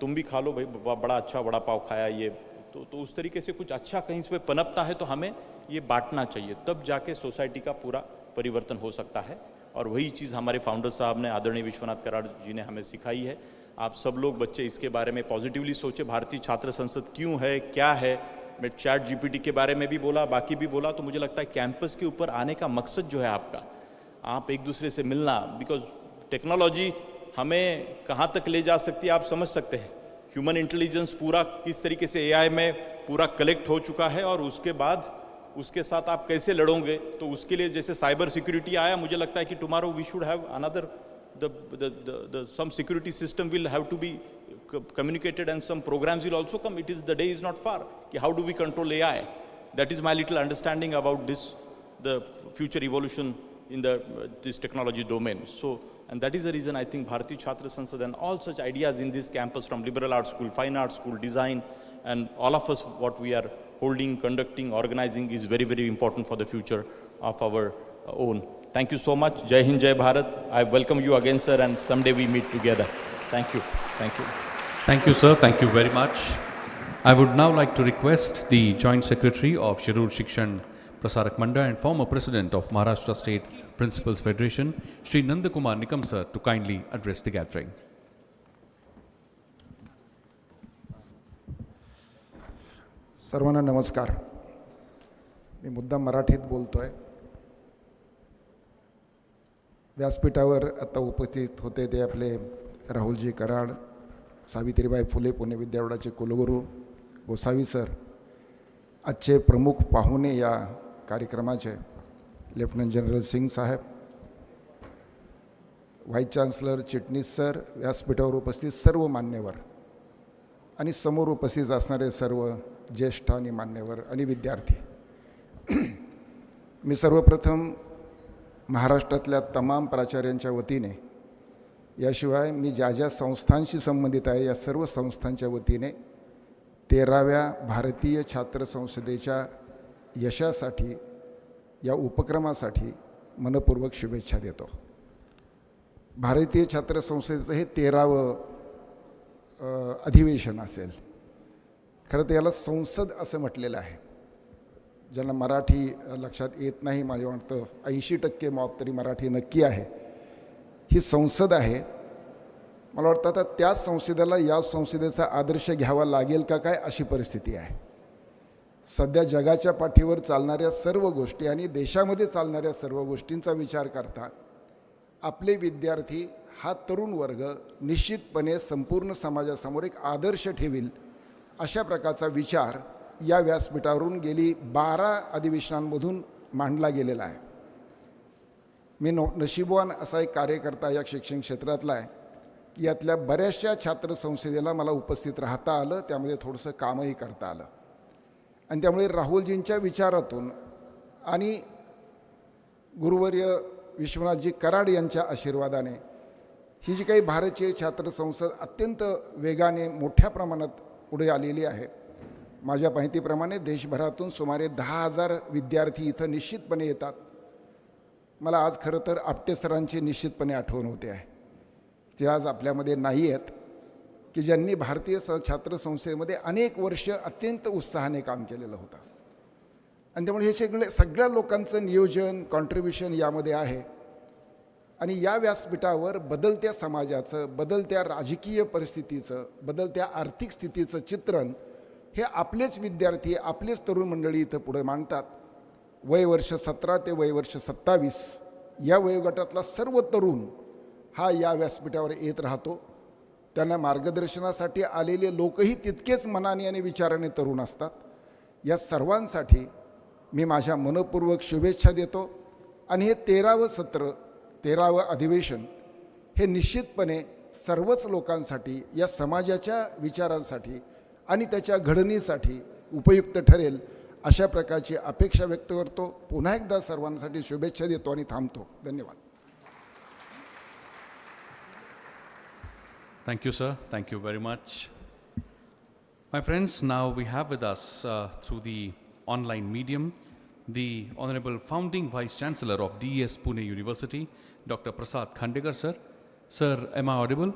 तुम भी खा लो भाई, बड़ा अच्छा वड़ा पाव खाया ये, तो उस तरीके से कुछ अच्छा कहीं से पनपता है तो हमें ये बांटना चाहिए, तब जाके सोसाइटी का पूरा परिवर्तन हो सकता है। और वही चीज़ हमारे फाउंडर साहब ने, आदरणीय विश्वनाथ कराड़ जी ने हमें सिखाई है। आप सब लोग बच्चे इसके बारे में पॉजिटिवली सोचे, भारतीय छात्र संसद क्यों है, क्या है। मैं चैट जीपीटी के बारे में भी बोला, बाकी भी बोला, तो मुझे लगता है कैंपस के ऊपर आने का मकसद जो है आपका, आप एक दूसरे से मिलना, बिकॉज टेक्नोलॉजी हमें कहाँ तक ले जा सकती है आप समझ सकते हैं। ह्यूमन इंटेलिजेंस पूरा किस तरीके से एआई में पूरा कलेक्ट हो चुका है, और उसके बाद उसके साथ आप कैसे लड़ोगे, तो उसके लिए जैसे साइबर सिक्योरिटी आया, मुझे लगता है कि tomorrow we should have another some security system will have to be communicated and some programs will also come. It is, the day is not far. How do we control AI? That is my little understanding about this, the future evolution in the this technology domain. So, and that is the reason I think Bharatiya Chhatra Sansad and all such ideas in this campus, from liberal arts school, fine arts school, design, and all of us, what we are holding, conducting, organizing is very, very important for the future of our own. Thank you so much. Jai Hind, Jai Bharat. I welcome you again, sir, and someday we meet together. Thank you. Thank you. Thank you, sir. Thank you very much. I would now like to request the Joint Secretary of Sharur Shikshan Prasarak Manda and former President of Maharashtra State Principals Federation, Shri Nandakumar Nikam, sir, to kindly address the gathering. सर्वांना नमस्कार. मी मुद्दाम मराठीत बोलतोय. व्यासपीठावर आता उपस्थित होते ते आपले राहुलजी कराड, सावित्रीबाई फुले पुणे विद्यापीठाचे कुलगुरू गोसावी सर, आजचे प्रमुख पाहुणे या कार्यक्रमाचे लेफ्टनंट जनरल सिंग साहेब, व्हाईस चान्सलर चिटणीस सर, व्यासपीठावर उपस्थित सर्व मान्यवर आणि समोर उपस्थित असणारे सर्व ज्येष्ठ आणि मान्यवर आणि विद्यार्थी. मी सर्वप्रथम महाराष्ट्रातल्या तमाम प्राचार्यांच्या वतीने, याशिवाय मी ज्या ज्या संस्थांशी संबंधित आहे या सर्व संस्थांच्या वतीने 13व्या भारतीय छात्र संसदेच्या यशासाठी, या उपक्रमासाठी मनपूर्वक शुभेच्छा देतो. भारतीय छात्र संसदेचं हे 13वं अधिवेशन असेल. खरं तर याला संसद असं म्हटलेलं आहे. ज्यांना मराठी लक्षात येत नाही, मला वाटतं 80% मॉब तरी मराठी नक्की आहे. ही संसद आहे. मला वाटतं आता त्या संसदेला या संसदेचा आदर्श घ्यावा लागेल का काय, अशी परिस्थिती आहे. सध्या जगाच्या पाठीवर चालणाऱ्या सर्व गोष्टी आणि देशामध्ये चालणाऱ्या सर्व गोष्टींचा विचार करता आपले विद्यार्थी, हा तरुण वर्ग निश्चितपणे संपूर्ण समाजासमोर एक आदर्श ठेवील, अशा प्रकारचा विचार या व्यासपीठावरून गेली 12 अधिवेशनांमधून मांडला गेलेला आहे. मी नशीबवान असा एक कार्यकर्ता या शिक्षण क्षेत्रातला आहे की यातल्या बऱ्याचशा छात्र संसदेला मला उपस्थित राहता आलं, त्यामध्ये थोडंसं कामही करता आलं. आणि त्यामुळे राहुलजींच्या विचारातून आणि गुरुवर्य विश्वनाथजी कराड यांच्या आशीर्वादाने ही जी काही भारतीय छात्र संसद अत्यंत वेगाने मोठ्या प्रमाणात पुढे आलेली आहे. माझ्या माहितीप्रमाणे देशभरातून सुमारे 10,000 विद्यार्थी इथं निश्चितपणे येतात. मला आज खरं तर आपटे सरांची निश्चितपणे आठवण होते आहे. ते आज आपल्यामध्ये नाही आहेत, की ज्यांनी भारतीय छात्र संस्थेमध्ये अनेक वर्ष अत्यंत उत्साहाने काम केलेलं होतं. आणि त्यामुळे हे सगळ्या लोकांचं नियोजन, कॉन्ट्रीब्युशन यामध्ये आहे. आणि या व्यासपीठावर बदलत्या समाजाचं, बदलत्या राजकीय परिस्थितीचं, बदलत्या आर्थिक स्थितीचं चित्रण हे आपलेच विद्यार्थी, आपलेच तरुण मंडळी इथं पुढे मांडतात. वयवर्ष 17 ते वयवर्ष 27 या वयोगटातला सर्व तरुण हा या व्यासपीठावर येत राहतो. त्यांना मार्गदर्शनासाठी आलेले लोकही तितकेच मनाने आणि विचाराने तरुण असतात. या सर्वांसाठी मी माझ्या मनपूर्वक शुभेच्छा देतो. आणि हे 13वं सत्र, 13वं अधिवेशन हे निश्चितपणे सर्वच लोकांसाठी, या समाजाच्या विचारांसाठी आणि त्याच्या घडणीसाठी उपयुक्त ठरेल, अशा प्रकारची अपेक्षा व्यक्त करतो. पुन्हा एकदा सर्वांसाठी शुभेच्छा देतो आणि थांबतो. धन्यवाद. Thank you, sir. Thank you very much. My friends, now we have with us through the online medium the Honorable Founding Vice Chancellor of DES Pune University, Dr. Prasad Khandekar, sir. Sir, am I audible?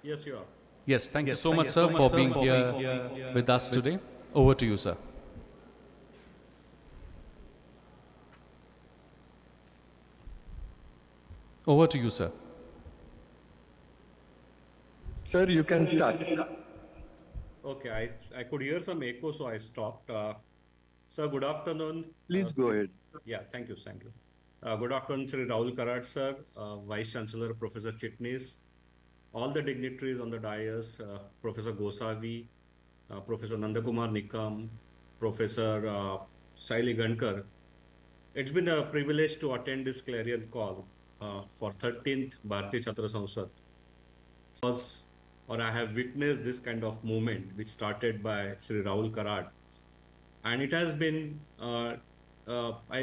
Yes, you are. Yes, thank you so much, sir, for being here with us today. Over to you, sir. Over to you, sir. Sir, you can start. Okay, I could hear some echo, so I stopped. Sir, good afternoon. Please go ahead. Yeah, thank you. Good afternoon, Sri Rahul Karad, sir, Vice Chancellor, Professor Chitnis, all the dignitaries on the dais, Professor Gosavi, Professor Nandakumar Nikam, Professor Saili Gankar. It's been a privilege to attend this clarion call for 13th Bharatiya Chhatra Sansad. I have witnessed this kind of movement which started by Sri Rahul Karad, and it has been, I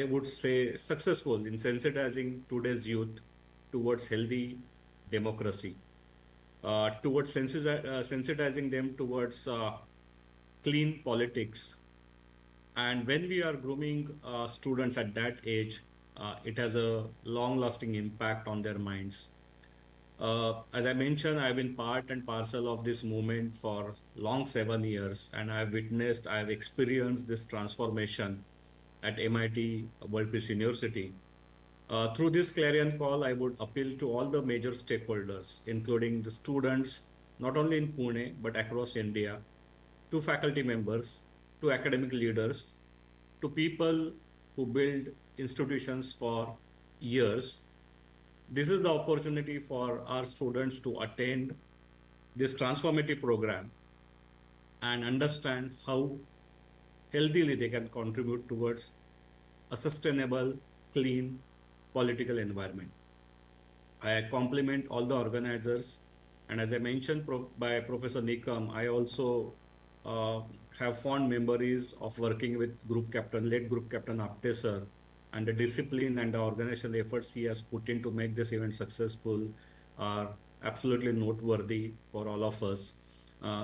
would say, successful in sensitizing today's youth towards healthy democracy, towards sensitizing them towards clean politics. And when we are grooming students at that age, it has a long-lasting impact on their minds. As I mentioned, I've been part and parcel of this movement for long 7 years, and I've experienced this transformation at MIT World Peace University. Through this clarion call, I would appeal to all the major stakeholders, including the students, not only in Pune, but across India, to faculty members, to academic leaders, to people who build institutions for years. This is the opportunity for our students to attend this transformative program and understand how healthily they can contribute towards a sustainable, clean political environment. I compliment all the organizers, and as I mentioned by Professor Nikam, I also have fond memories of working with late Group Captain Apte sir, and the discipline and the organizational efforts he has put in to make this event successful are absolutely noteworthy for all of us.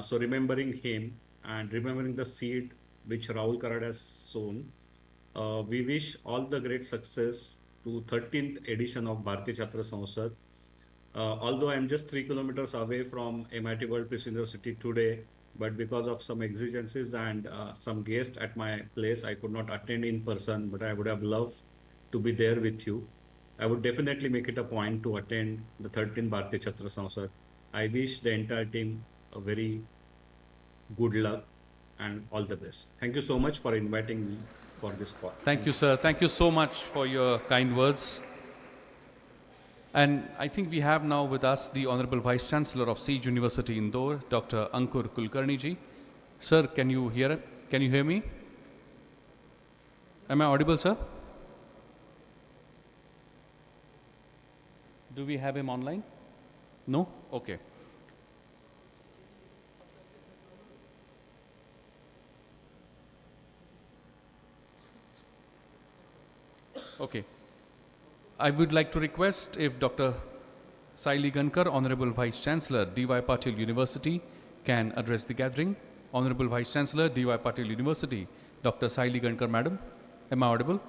So remembering him and remembering the seed which Rahul Karad has sown, we wish all the great success to 13th edition of Bharatiya Chhatra Sansad. Although I am just 3 kilometers away from MIT World Peace University today, but because of some exigencies and some guests at my place, I could not attend in person, but I would have loved to be there with you. I would definitely make it a point to attend the 13th Bharatiya Chhatra Sansad. I wish the entire team a very good luck and all the best. Thank you so much for inviting me for this call. Thank you, sir. Thank you so much for your kind words. And I think we have now with us the Honorable Vice Chancellor of Siege University Indore, Dr. Ankur Kulkarni ji. Sir, can you hear it? Can you hear me? Am I audible, sir? Do we have him online? No? Okay. Okay. I would like to request if Dr. Saili Gankar, Honorable Vice Chancellor, D.Y. Patil University, can address the gathering. Honorable Vice Chancellor, D.Y. Patil University, Dr. Saili Gankar, Madam. Am I audible?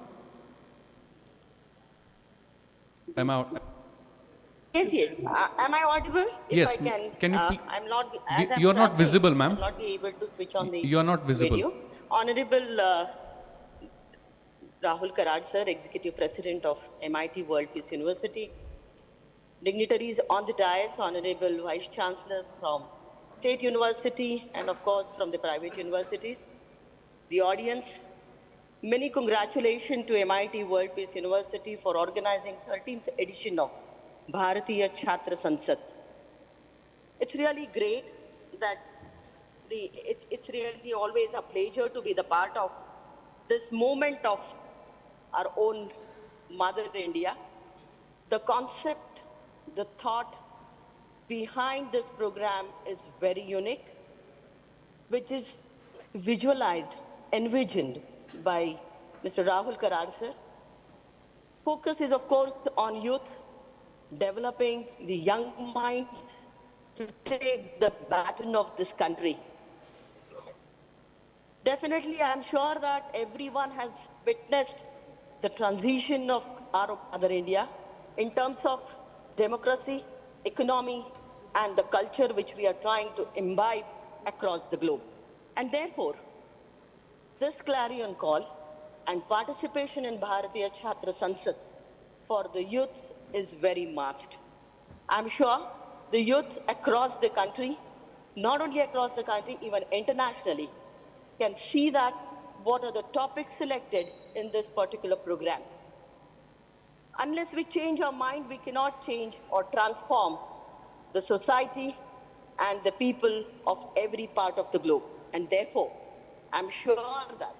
Am I? Yes. Am I audible? Yes. If I can you? I'm not. You are not visible, ma'am. I'm not be able to switch on the. You are not visible. Video. Honorable Rahul Karad, sir, Executive President of MIT World Peace University, dignitaries on the dais, Honorable Vice Chancellors from State University and of course from the private universities, the audience, many congratulations to MIT World Peace University for organizing 13th edition of Bharatiya Chhatra Sansad. It's really great that it's really always a pleasure to be the part of this moment of our own Mother India. The concept, the thought behind this program is very unique, which is visualized, envisioned by Mr. Rahul Karad, sir. Focus is, of course, on youth, developing the young minds to take the baton of this country. Definitely, I'm sure that everyone has witnessed the transition of our Mother India in terms of democracy, economy, and the culture which we are trying to imbibe across the globe. And therefore, this clarion call and participation in Bharatiya Chhatra Sansad for the youth is very must. I'm sure the youth across the country, not only across the country, even internationally, can see that what are the topics selected in this particular program. Unless we change our mind, we cannot change or transform the society and the people of every part of the globe. And therefore, I'm sure that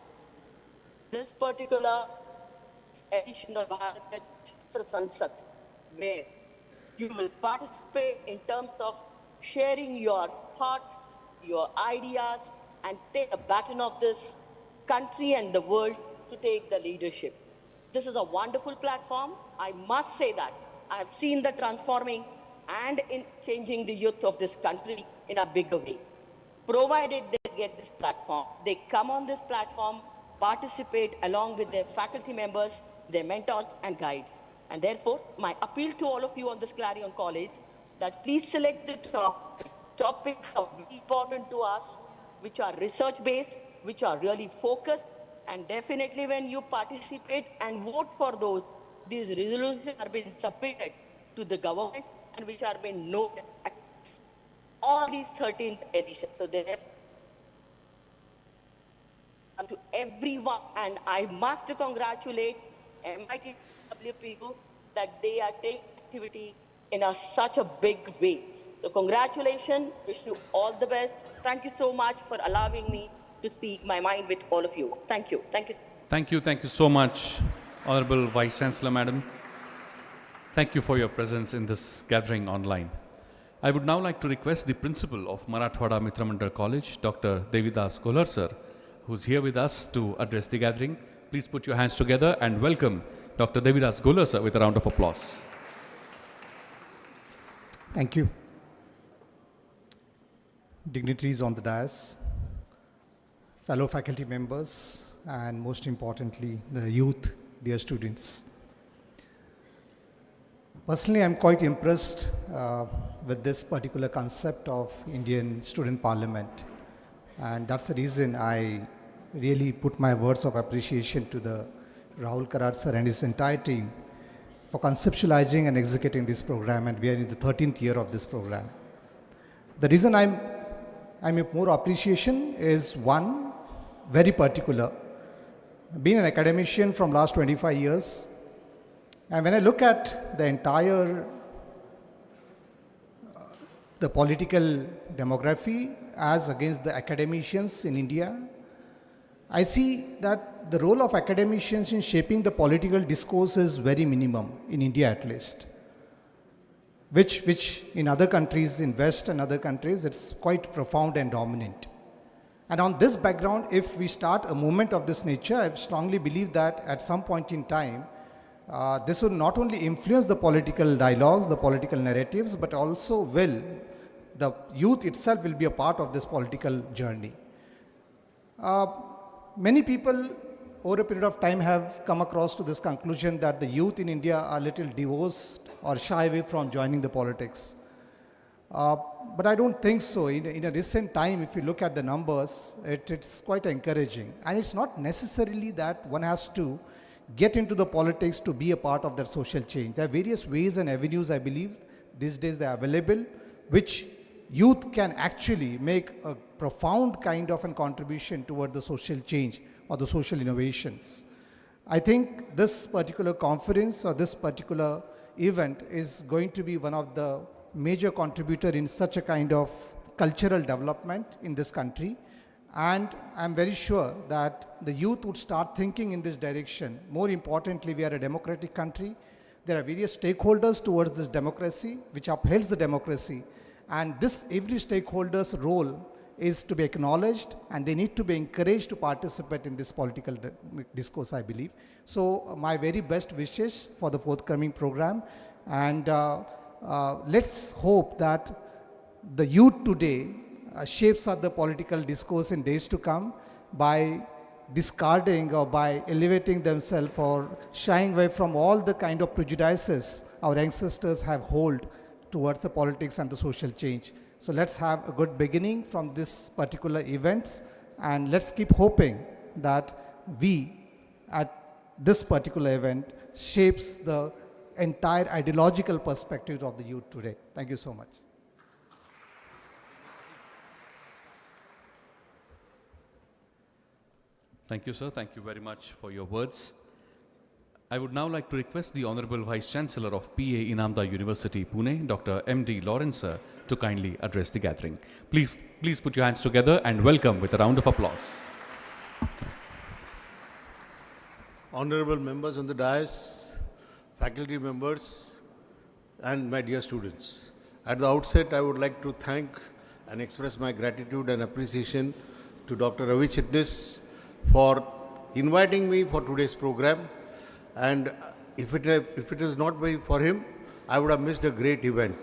this particular edition of Bharatiya Chhatra Sansad, where you will participate in terms of sharing your thoughts, your ideas, and take the baton of this country and the world to take the leadership. This is a wonderful platform. I must say that I have seen the transforming and in changing the youth of this country in a bigger way. Provided they get this platform, they come on this platform, participate along with their faculty members, their mentors and guides. And therefore, my appeal to all of you on this Clarion call is that please select the topics are very important to us, which are research-based, which are really focused, and definitely when you participate and vote for those, these resolutions are being submitted to the government and which are being noted at all these 13th editions. So they have to everyone, and I must congratulate MITWPU that they are taking activity in such a big way. So congratulations, wish you all the best. Thank you so much for allowing me to speak my mind with all of you. Thank you. Thank you. Thank you. Thank you so much, Honorable Vice Chancellor, Madam. Thank you for your presence in this gathering online. I would now like to request the Principal of Marathwada Mitra Mandal College, Dr. Devidas Golar sir, who's here with us to address the gathering. Please put your hands together and welcome Dr. Devidas Golar sir with a round of applause. Thank you. Dignitaries on the dais, fellow faculty members, and most importantly, the youth, dear students. Personally, I'm quite impressed with this particular concept of Indian Student Parliament. And that's the reason I really put my words of appreciation to the Rahul Karad sir and his entire team for conceptualizing and executing this program, and we are in the 13th year of this program. The reason I'm more appreciation is one, very particular. Being an academician from last 25 years, and when I look at the entire the political demography as against the academicians in India, I see that the role of academicians in shaping the political discourse is very minimum, in India at least. Which in other countries, in West and other countries, it's quite profound and dominant. And on this background, if we start a movement of this nature, I strongly believe that at some point in time, this will not only influence the political dialogues, the political narratives, but also the youth itself will be a part of this political journey. Many people over a period of time have come across to this conclusion that the youth in India are a little divorced or shy away from joining the politics. But I don't think so. In a recent time, if you look at the numbers, it's quite encouraging. And it's not necessarily that one has to get into the politics to be a part of that social change. There are various ways and avenues, I believe, these days they are available, which youth can actually make a profound kind of a contribution toward the social change or the social innovations. I think this particular conference or this particular event is going to be one of the major contributor in such a kind of cultural development in this country. And I'm very sure that the youth would start thinking in this direction. More importantly, we are a democratic country. There are various stakeholders towards this democracy, which upholds the democracy. And this every stakeholder's role is to be acknowledged, and they need to be encouraged to participate in this political discourse, I believe. So my very best wishes for the forthcoming program. And let's hope that the youth today shapes up the political discourse in days to come by discarding or by elevating themselves or shying away from all the kind of prejudices our ancestors have held towards the politics and the social change. So let's have a good beginning from this particular event, and let's keep hoping that we at this particular event shapes the entire ideological perspective of the youth today. Thank you so much. Thank you, sir. Thank you very much for your words. I would now like to request the Honorable Vice Chancellor of PA Inamda University, Pune, Dr. M.D. Lawrence, sir, to kindly address the gathering. Please put your hands together and welcome with a round of applause. Honorable members on the dais, faculty members, and my dear students. At the outset, I would like to thank and express my gratitude and appreciation to Dr. Ravi Chitnis for inviting me for today's program. And if it is not for him, I would have missed a great event.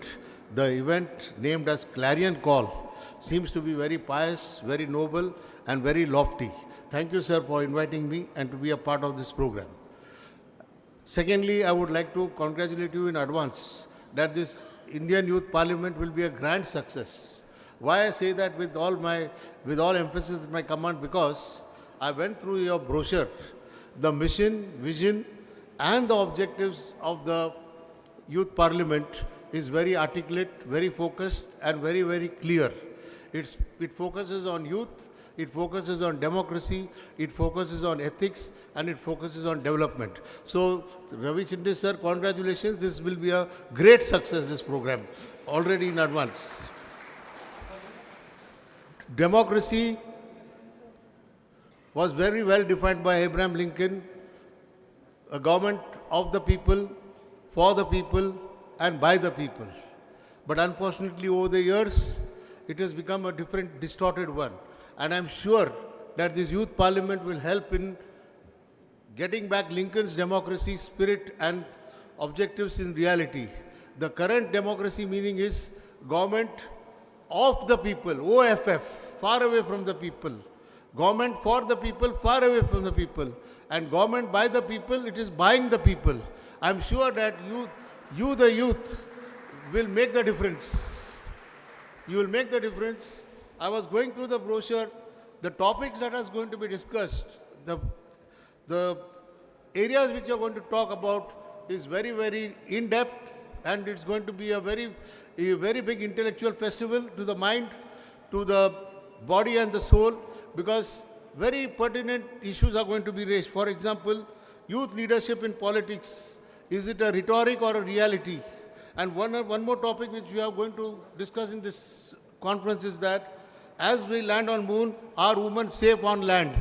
The event named as Clarion Call seems to be very pious, very noble, and very lofty. Thank you, sir, for inviting me and to be a part of this program. Secondly, I would like to congratulate you in advance that this Indian Youth Parliament will be a grand success. Why I say that with all emphasis in my command? Because I went through your brochure. The mission, vision, and the objectives of the Youth Parliament is very articulate, very focused, and very, very clear. It focuses on youth, it focuses on democracy, it focuses on ethics, and it focuses on development. So, Ravi Chitnis, sir, congratulations. This will be a great success, this program, already in advance. Democracy was very well defined by Abraham Lincoln, a government of the people, for the people, and by the people. But unfortunately, over the years, it has become a different, distorted one. And I'm sure that this youth parliament will help in getting back Lincoln's democracy spirit and objectives in reality. The current democracy meaning is government of the people, OFF, far away from the people. Government for the people, far away from the people. And government by the people, it is buying the people. I'm sure that you the youth, will make the difference. You will make the difference. I was going through the brochure, the topics that are going to be discussed, the areas which you're going to talk about is very, very in-depth, and it's going to be a very big intellectual festival to the mind, to the body and the soul, because very pertinent issues are going to be raised. For example, youth leadership in politics. Is it a rhetoric or a reality? And one more topic which we are going to discuss in this conference is that as we land on moon, are women safe on land?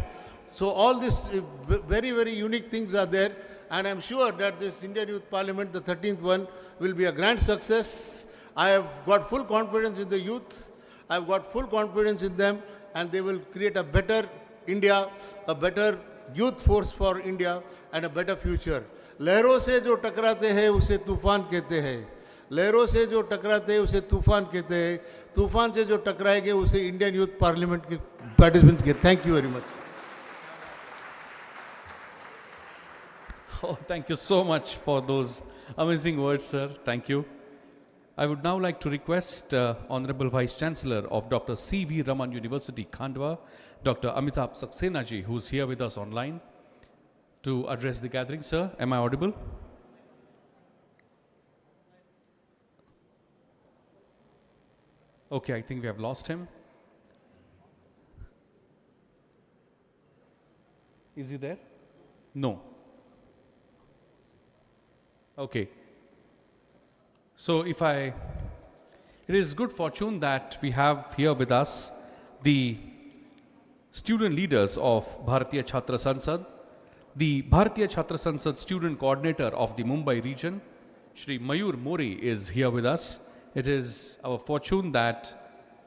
So all these very, very unique things are there. And I'm sure that this Indian Youth Parliament, the 13th one, will be a grand success. I have got full confidence in the youth. I've got full confidence in them, and they will create a better India, a better youth force for India, and a better future. लहरों से जो टकराते हैं उसे तूफान कहते हैं. लहरों से जो टकराते हैं उसे तूफान कहते हैं. तूफान से जो टकराएंगे उसे इंडियन यूथ पार्लियामेंट के पार्टिसिपेंट्स के. Thank you very much. Oh, thank you so much for those amazing words, sir. Thank you. I would now like to request Honorable Vice Chancellor of Dr. C.V. Raman University, Khandwa, Dr. Amitabh Saxena ji, who is here with us online, to address the gathering. Sir, am I audible? Okay, I think we have lost him. Is he there? No. Okay. So it is good fortune that we have here with us the student leaders of Bharatiya Chhatra Sansad, the Bharatiya Chhatra Sansad student coordinator of the Mumbai region, Shri Mayur Mori, is here with us. It is our fortune that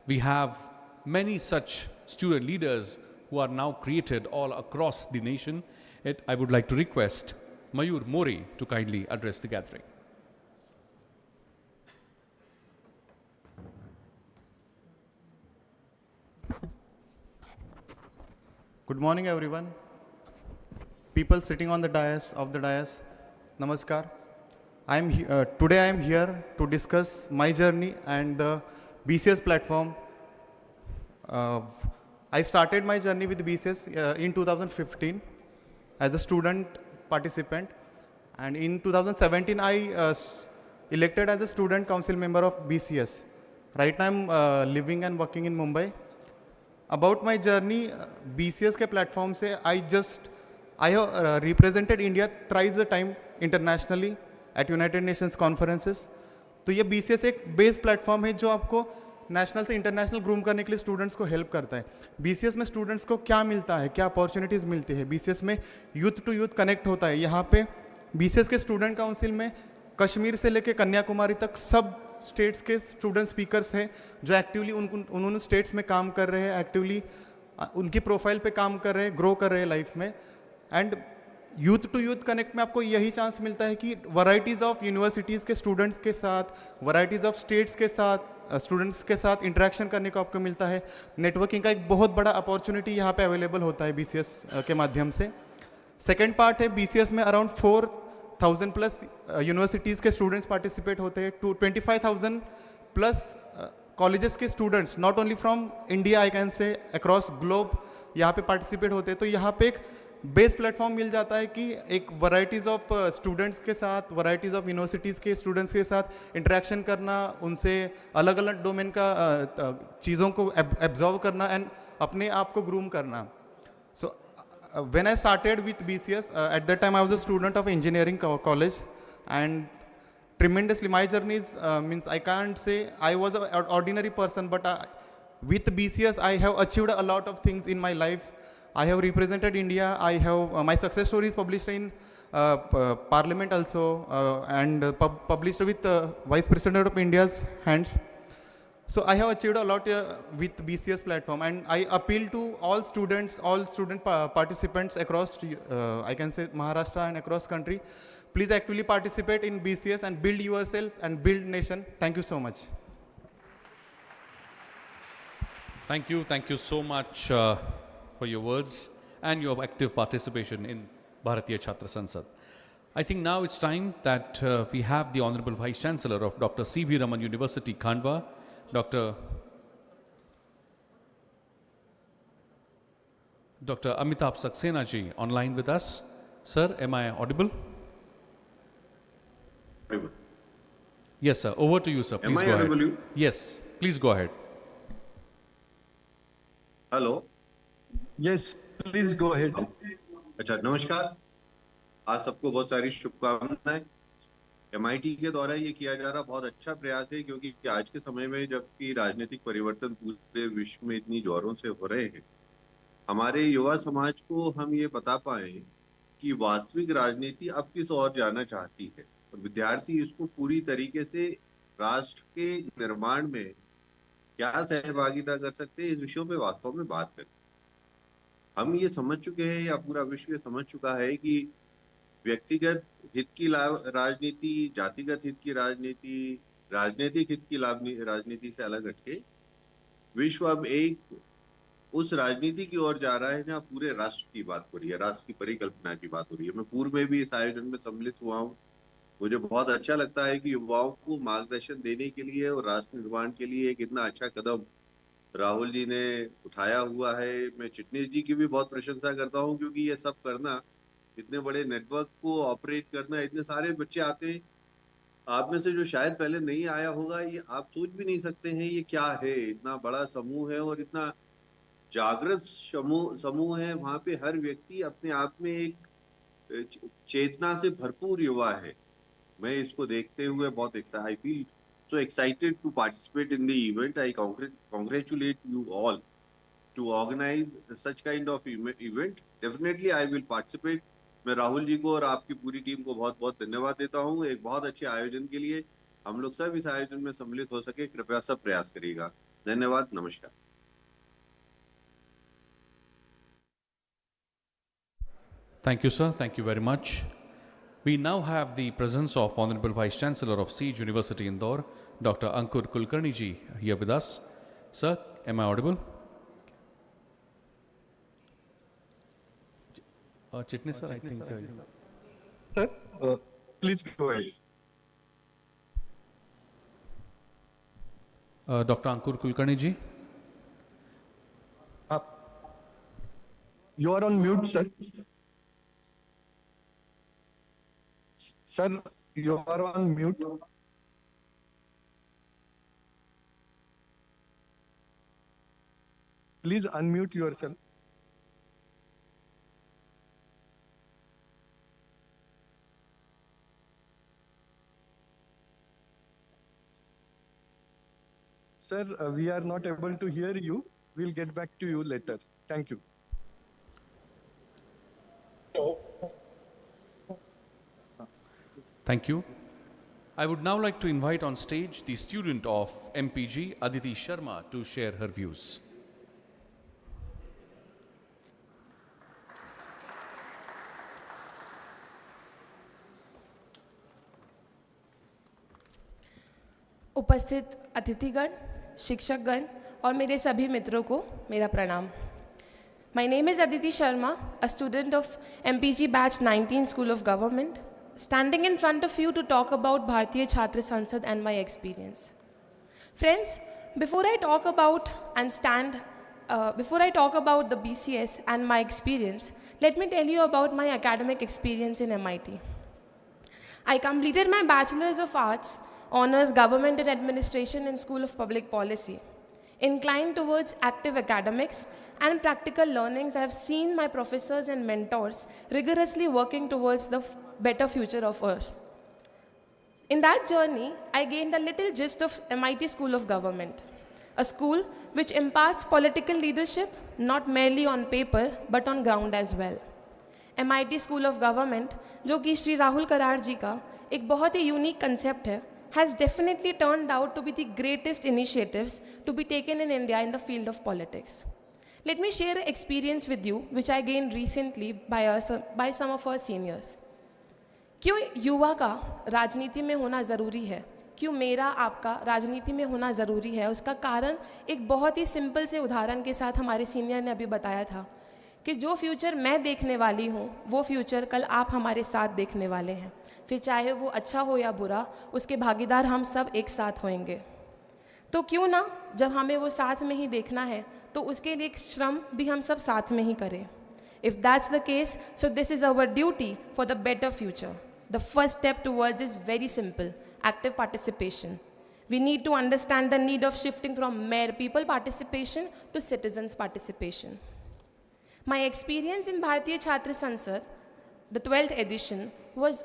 we have many such student leaders who are now created all across the nation. I would like to request Mayur Mori to kindly address the gathering. Good morning, everyone. People sitting on the dais, Namaskar. Today I am here to discuss my journey and the BCS platform. I started my journey with BCS in 2015 as a student participant. And in 2017, I elected as a student council member of BCS. Right now, I'm living and working in Mumbai. About my journey, BCS के platform से I have represented India thrice a time internationally at United Nations conferences. तो ये BCS एक base platform है जो आपको national से international groom करने के लिए स्टूडेंट्स को हेल्प करता है. BCS में स्टूडेंट्स को क्या मिलता है, क्या अपॉर्चुनिटीज़ मिलती है. BCS में यूथ टू यूथ कनेक्ट होता है. यहाँ पे BCS के स्टूडेंट काउंसिल में कश्मीर से लेके कन्याकुमारी तक सब स्टेट्स के स्टूडेंट स्पीकर्स हैं जो एक्टिवली उन्होंने स्टेट्स में काम कर रहे हैं, एक्टिवली उनकी प्रोफाइल पे काम कर रहे हैं, ग्रो कर रहे हैं लाइफ में. And youth to youth connect में आपको यही चांस मिलता है कि वैराइटीज़ ऑफ यूनिवर्सिटीज़ के स्टूडेंट्स के साथ, वैराइटीज़ ऑफ स्टेट्स के साथ स्टूडेंट्स के साथ इंटरेक्शन करने को आपको मिलता है. नेटवर्किंग का एक बहुत बड़ा अपॉर्चुनिटी यहाँ पे अवेलेबल होता है BCS के माध्यम से. सेकेंड पार्ट है BCS में अराउंड 4,000 प्लस यूनिवर्सिटीज़ के स्टूडेंट्स पार्टिसिपेट होते हैं. 25,000 प्लस कॉलेजेस के students not only from India I can say across globe यहाँ पे पार्टिसिपेट होते हैं. तो यहाँ पे एक बेस प्लेटफॉर्म मिल जाता है कि एक वैराइटीज़ ऑफ स्टूडेंट्स के साथ, वैराइटीज़ ऑफ यूनिवर्सिटीज़ के स्टूडेंट्स के साथ इंटरेक्शन करना, उनसे अलग अलग डोमेन का चीज़ों को एब्जॉर्व करना एंड अपने आप को ग्रूम करना. सो when I started with BCS, at that time I was a student of engineering college, and tremendously my journey is, means I can't say I was an ordinary person, but with BCS I have achieved a lot of things in my life. I have represented India. I have my success story is published in Parliament also, and published with Vice President of India's hands. So I have achieved a lot with BCS platform, and I appeal to all students, all student participants across, I can say Maharashtra and across country. Please actively participate in BCS and build yourself and build nation. Thank you so much. Thank you so much for your words and your active participation in Bharatiya Chhatra Sansad. I think now it's time that we have the Honorable Vice Chancellor of Dr. C.V. Raman University, Khandwa, Dr. Amitabh Saxena ji online with us. Sir, am I audible? Audible. Yes, sir. Over to you, sir. Please am go I audible ahead. you? Yes, please go ahead. Hello. Yes, please go ahead. अच्छा, नमस्कार. आज सबको बहुत सारी शुभकामनाएं. MIT के द्वारा ये किया जा रहा बहुत अच्छा प्रयास है, क्योंकि आज के समय में जबकि राजनीतिक परिवर्तन पूरे विश्व में इतनी जोरों से हो रहे हैं, हमारे युवा समाज को हम ये बता पाए कि वास्तविक राजनीति अब किस ओर जाना चाहती है, और विद्यार्थी इसको पूरी तरीके से राष्ट्र के निर्माण में क्या सहभागिता कर सकते हैं, इस विषयों पे वास्तव में बात करें. हम ये समझ चुके हैं, या पूरा विश्व ये समझ चुका है कि व्यक्तिगत हित की राजनीति, जातिगत हित की राजनीति, राजनीतिक हित की राजनीति से अलग हटके विश्व अब एक उस राजनीति की ओर जा रहा है जहाँ पूरे राष्ट्र की बात हो रही है, राष्ट्र की परिकल्पना की बात हो रही है. मैं पूर्व में भी इस आयोजन में सम्मिलित हुआ हूँ. मुझे बहुत अच्छा लगता है कि युवाओं को मार्गदर्शन देने के लिए और राष्ट्र निर्माण के लिए एक इतना अच्छा कदम राहुल जी ने उठाया हुआ है. मैं चिटनीस जी की भी बहुत प्रशंसा करता हूँ, क्योंकि ये सब करना, इतने बड़े नेटवर्क को ऑपरेट करना, इतने सारे बच्चे आते हैं आप में से जो शायद पहले नहीं आया होगा, ये आप सोच भी नहीं सकते हैं ये क्या है. इतना बड़ा समूह है और इतना जागृत समूह है. वहाँ पे हर व्यक्ति अपने आप में एक चेतना से भरपूर युवा है. मैं इसको देखते हुए बहुत I feel so excited to participate in the event. I congratulate you all to organize such kind of event. Definitely I will participate. मैं राहुल जी को और आपकी पूरी टीम को बहुत बहुत धन्यवाद देता हूँ एक बहुत अच्छे आयोजन के लिए. हम लोग सब इस आयोजन में सम्मिलित हो सके, कृपया सब प्रयास करिएगा. धन्यवाद. नमस्कार. Thank you, sir. Thank you very much. We now have the presence of Honorable Vice Chancellor of Siege University, Indore, Dr. Ankur Kulkarni ji, here with us. Sir, am I audible? Chitnis sir, I think. Sir, please go ahead. Dr. Ankur Kulkarni ji. You are on mute, sir. Sir, you are on mute. Please unmute yourself. Sir, we are not able to hear you. We'll get back to you later. Thank you. Thank you. I would now like to invite on stage the student of MPG, Aditi Sharma, to share her views. उपस्थित अतिथिगण, शिक्षकगण और मेरे सभी मित्रों को मेरा प्रणाम. My name is Aditi Sharma, a student of MPG Batch 19 School of Government, standing in front of you to talk about Bharatiya Chhatra Sansad and my experience. Friends, before I talk about the BCS and my experience, let me tell you about my academic experience in MIT. I completed my Bachelor's of Arts, Honours Government and Administration in School of Public Policy. Inclined towards active academics and practical learnings, I have seen my professors and mentors rigorously working towards the better future of Earth. In that journey, I gained a little gist of MIT School of Government, a school which imparts political leadership not merely on paper but on ground as well. MIT School of Government, जो कि श्री राहुल कराड़ जी का एक बहुत ही unique concept है, has definitely turned out to be the greatest initiatives to be taken in India in the field of politics. Let me share an experience with you which I gained recently by some of our seniors. क्यों युवा का राजनीति में होना ज़रूरी है, क्यों मेरा आपका राजनीति में होना ज़रूरी है, उसका कारण एक बहुत ही सिंपल से उदाहरण के साथ हमारे सीनियर ने अभी बताया था कि जो फ्यूचर मैं देखने वाली हूँ वो फ्यूचर कल आप हमारे साथ देखने वाले हैं, फिर चाहे वो अच्छा हो या बुरा, उसके भागीदार हम सब एक साथ होंगे. तो क्यों ना जब हमें वो साथ में ही देखना है तो उसके लिए एक श्रम भी हम सब साथ में ही करें. If that's the case, so this is our duty for the better future. The first step towards is very simple: active participation. We need to understand the need of shifting from mere people participation to citizens participation. My experience in Bharatiya Chhatra Sansad, the 12th edition, was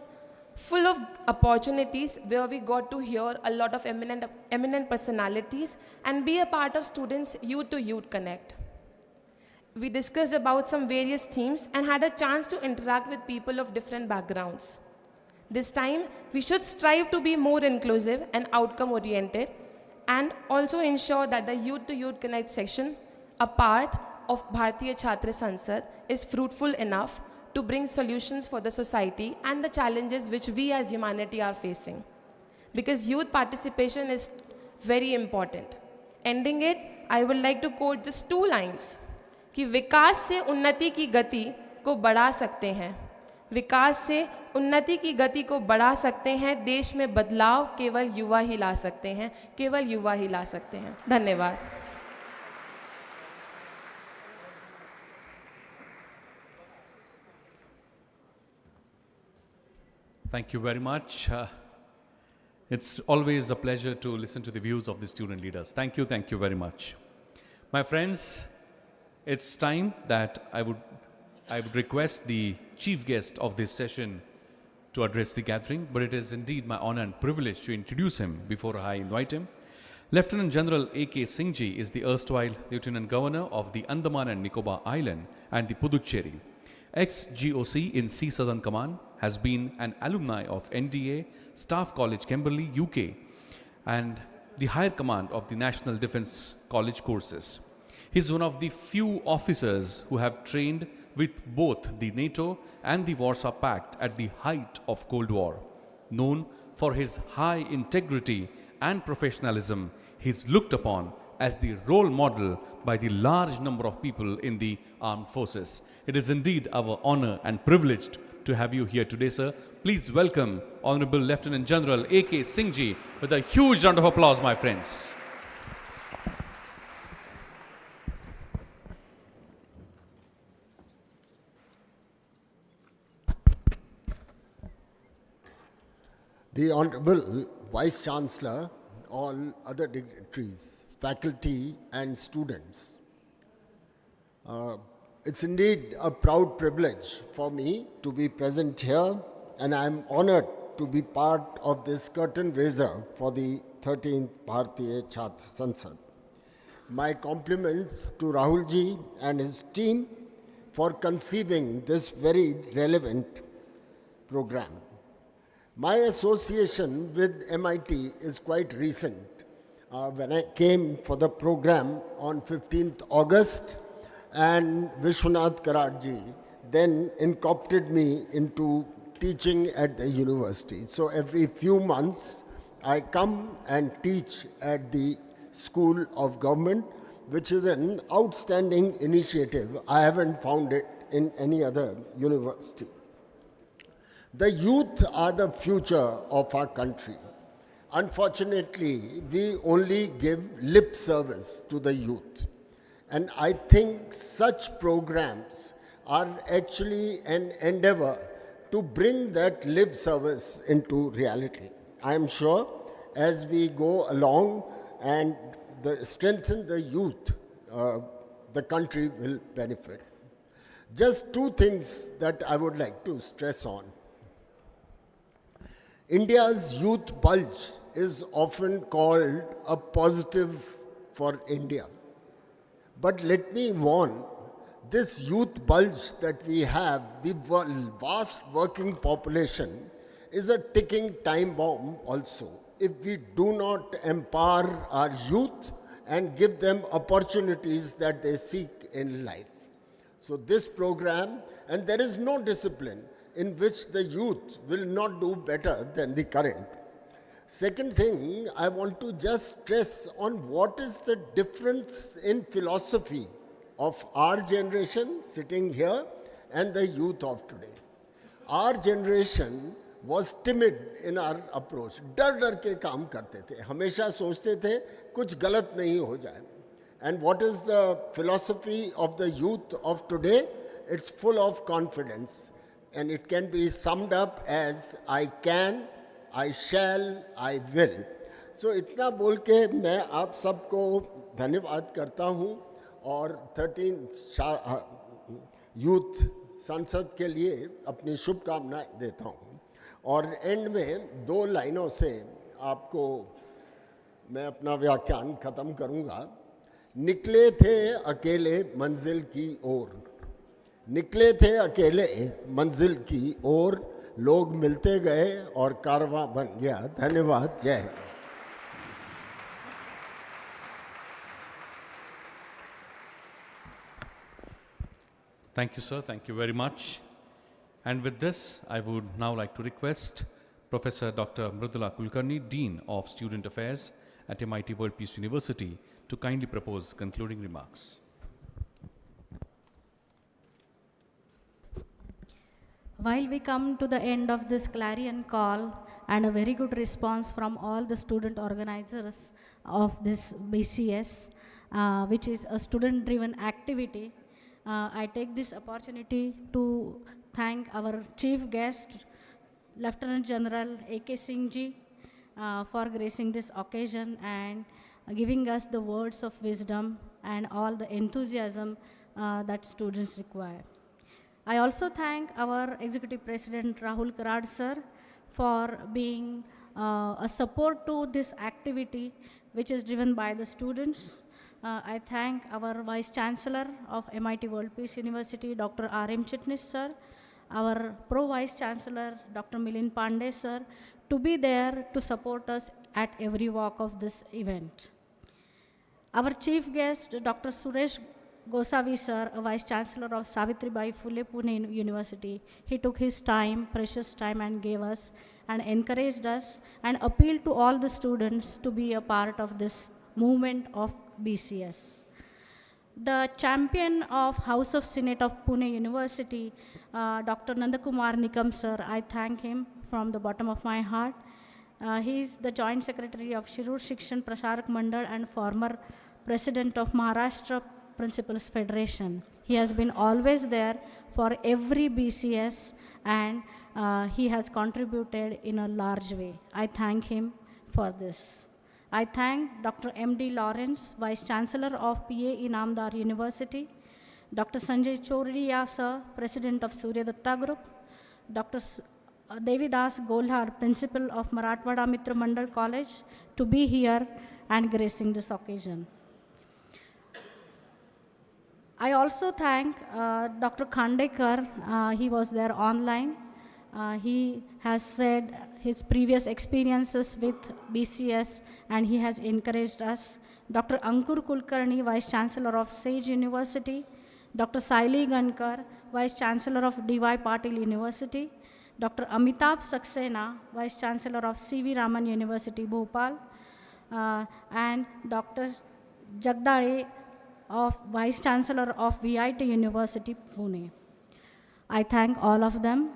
full of opportunities where we got to hear a lot of eminent personalities and be a part of students' youth-to-youth connect. We discussed about some various themes and had a chance to interact with people of different backgrounds. This time, we should strive to be more inclusive and outcome-oriented and also ensure that the youth-to-youth connect section, a part of Bharatiya Chhatra Sansad, is fruitful enough to bring solutions for the society and the challenges which we as humanity are facing. Because youth participation is very important. Ending it, I would like to quote just 2 lines. कि विकास से उन्नति की गति को बढ़ा सकते हैं, विकास से उन्नति की गति को बढ़ा सकते हैं, देश में बदलाव केवल युवा ही ला सकते हैं, केवल युवा ही ला सकते हैं. धन्यवाद. Thank you very much. It's always a pleasure to listen to the views of the student leaders. Thank you very much. My friends, it's time that I would request the chief guest of this session to address the gathering, but it is indeed my honor and privilege to introduce him before I invite him. Lieutenant General A.K. Singh Ji is the erstwhile Lieutenant Governor of the Andaman and Nicobar Island and the Puducherry. Ex-GOC in Sea Southern Command, has been an alumni of NDA, Staff College Kimberley, UK, and the Higher Command of the National Defence College courses. He is one of the few officers who have trained with both the NATO and the Warsaw Pact at the height of Cold War. Known for his high integrity and professionalism, he is looked upon as the role model by the large number of people in the armed forces. It is indeed our honor and privilege to have you here today, sir. Please welcome Honorable Lieutenant General A.K. Singh Ji with a huge round of applause, my friends. the Honorable Vice Chancellor, all other dignitaries, faculty and students. It's indeed a proud privilege for me to be present here, and I'm honored to be part of this curtain raiser for the 13th Bharatiya Chhatra Sansad. My compliments to Rahulji and his team for conceiving this very relevant program. My association with MIT is quite recent. When I came for the program on 15th August, and Vishwanath Karatji then incorporated me into teaching at the university. So every few months, I come and teach at the School of Government, which is an outstanding initiative. I haven't found it in any other university. The youth are the future of our country. Unfortunately, we only give lip service to the youth. And I think such programs are actually an endeavor to bring that lip service into reality. I am sure as we go along and strengthen the youth, the country will benefit. Just two things that I would like to stress on. India's youth bulge is often called a positive for India. But let me warn, this youth bulge that we have, the vast working population, is a ticking time bomb also. If we do not empower our youth and give them opportunities that they seek in life. So this program, and there is no discipline in which the youth will not do better than the current. Second thing, I want to just stress on what is the difference in philosophy of our generation sitting here and the youth of today. Our generation was timid in our approach. डर के काम करते थे, हमेशा सोचते थे कुछ गलत नहीं हो जाए. And what is the philosophy of the youth of today? It's full of confidence. And it can be summed up as I can, I shall, I will. So इतना बोल के मैं आप सबको धन्यवाद करता हूँ और 13th यूथ संसद के लिए अपनी शुभकामनाएं देता हूँ. और एंड में दो लाइनों से आपको मैं अपना व्याख्यान खत्म करूँगा. निकले थे अकेले मंजिल की ओर, निकले थे अकेले मंजिल की ओर, लोग मिलते गए और कारवां बन गया. धन्यवाद. जय Hind. Thank you, sir. Thank you very much. And with this, I would now like to request Professor Dr. Mridula Kulkarni, Dean of Student Affairs at MIT World Peace University, to kindly propose concluding remarks. While we come to the end of this clarion call and a very good response from all the student organizers of this BCS, which is a student-driven activity, I take this opportunity to thank our chief guest, Lieutenant General A.K. Singh ji, for gracing this occasion and giving us the words of wisdom and all the enthusiasm that students require. I also thank our Executive President Rahul Karad sir for being a support to this activity which is driven by the students. I thank our Vice Chancellor of MIT World Peace University, Dr. R.M. Chitnis sir, our Pro-Vice Chancellor, Dr. Milind Pandey sir, to be there to support us at every walk of this event. Our chief guest, Dr. Suresh Gosavi sir, a Vice Chancellor of Savitribai Phule Pune University, he took his time, precious time, and gave us and encouraged us and appealed to all the students to be a part of this movement of BCS. The champion of House of Senate of Pune University, Dr. Nandakumar Nikam sir, I thank him from the bottom of my heart. He is the Joint Secretary of Shirur Shikshan Prasarak Mandal and former President of Maharashtra Principals Federation. He has been always there for every BCS and he has contributed in a large way. I thank him for this. I thank Dr. M.D. Lawrence, Vice Chancellor of PA Inamdar University, Dr. Sanjay Chordiya, Sir, President of Surya Datta Group, Dr. Devidas Golhar, Principal of Marathwada Mitra Mandal College, to be here and gracing this occasion. I also thank Dr. Khandekar. He was there online. He has said his previous experiences with BCS and he has encouraged us. Dr. Ankur Kulkarni, Vice Chancellor of Sage University, Dr. Saili Gankar, Vice Chancellor of D.Y. Patil University, Dr. Amitabh Saxena, Vice Chancellor of C.V. Raman University, Bhopal, and Dr. Jagdale, Vice Chancellor of VIT University, Pune. I thank all of them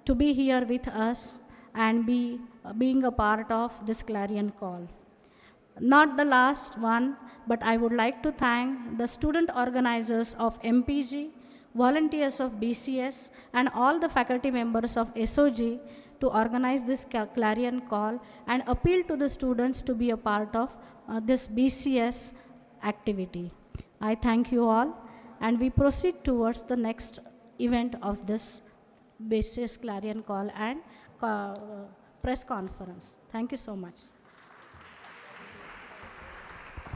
to be here with us and being a part of this clarion call. Not the last one, but I would like to thank the student organizers of MPG, volunteers of BCS, and all the faculty members of SOG to organize this clarion call and appeal to the students to be a part of this BCS activity. I thank you all, and we proceed towards the next event of this BCS clarion call and press conference. Thank you so much.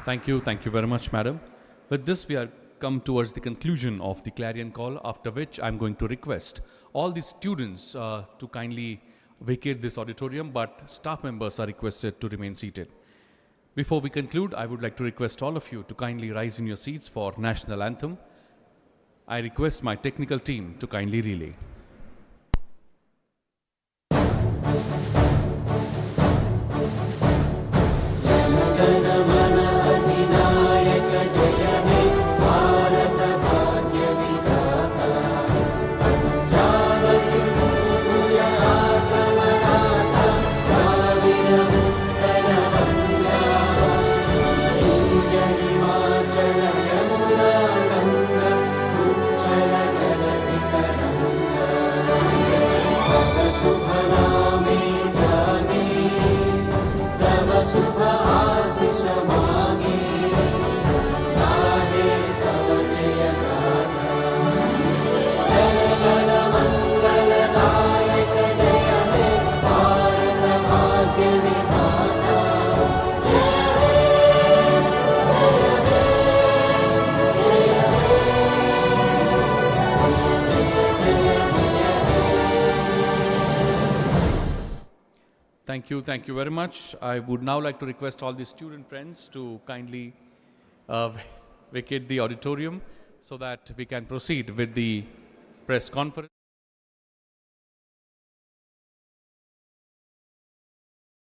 Thank you very much, madam. With this, we are come towards the conclusion of the clarion call, after which I'm going to request all the students to kindly vacate this auditorium, but staff members are requested to remain seated. Before we conclude, I would like to request all of you to kindly rise in your seats for national anthem. I request my technical team to kindly relay. Thank you very much. I would now like to request all the student friends to kindly vacate the auditorium so that we can proceed with the press conference.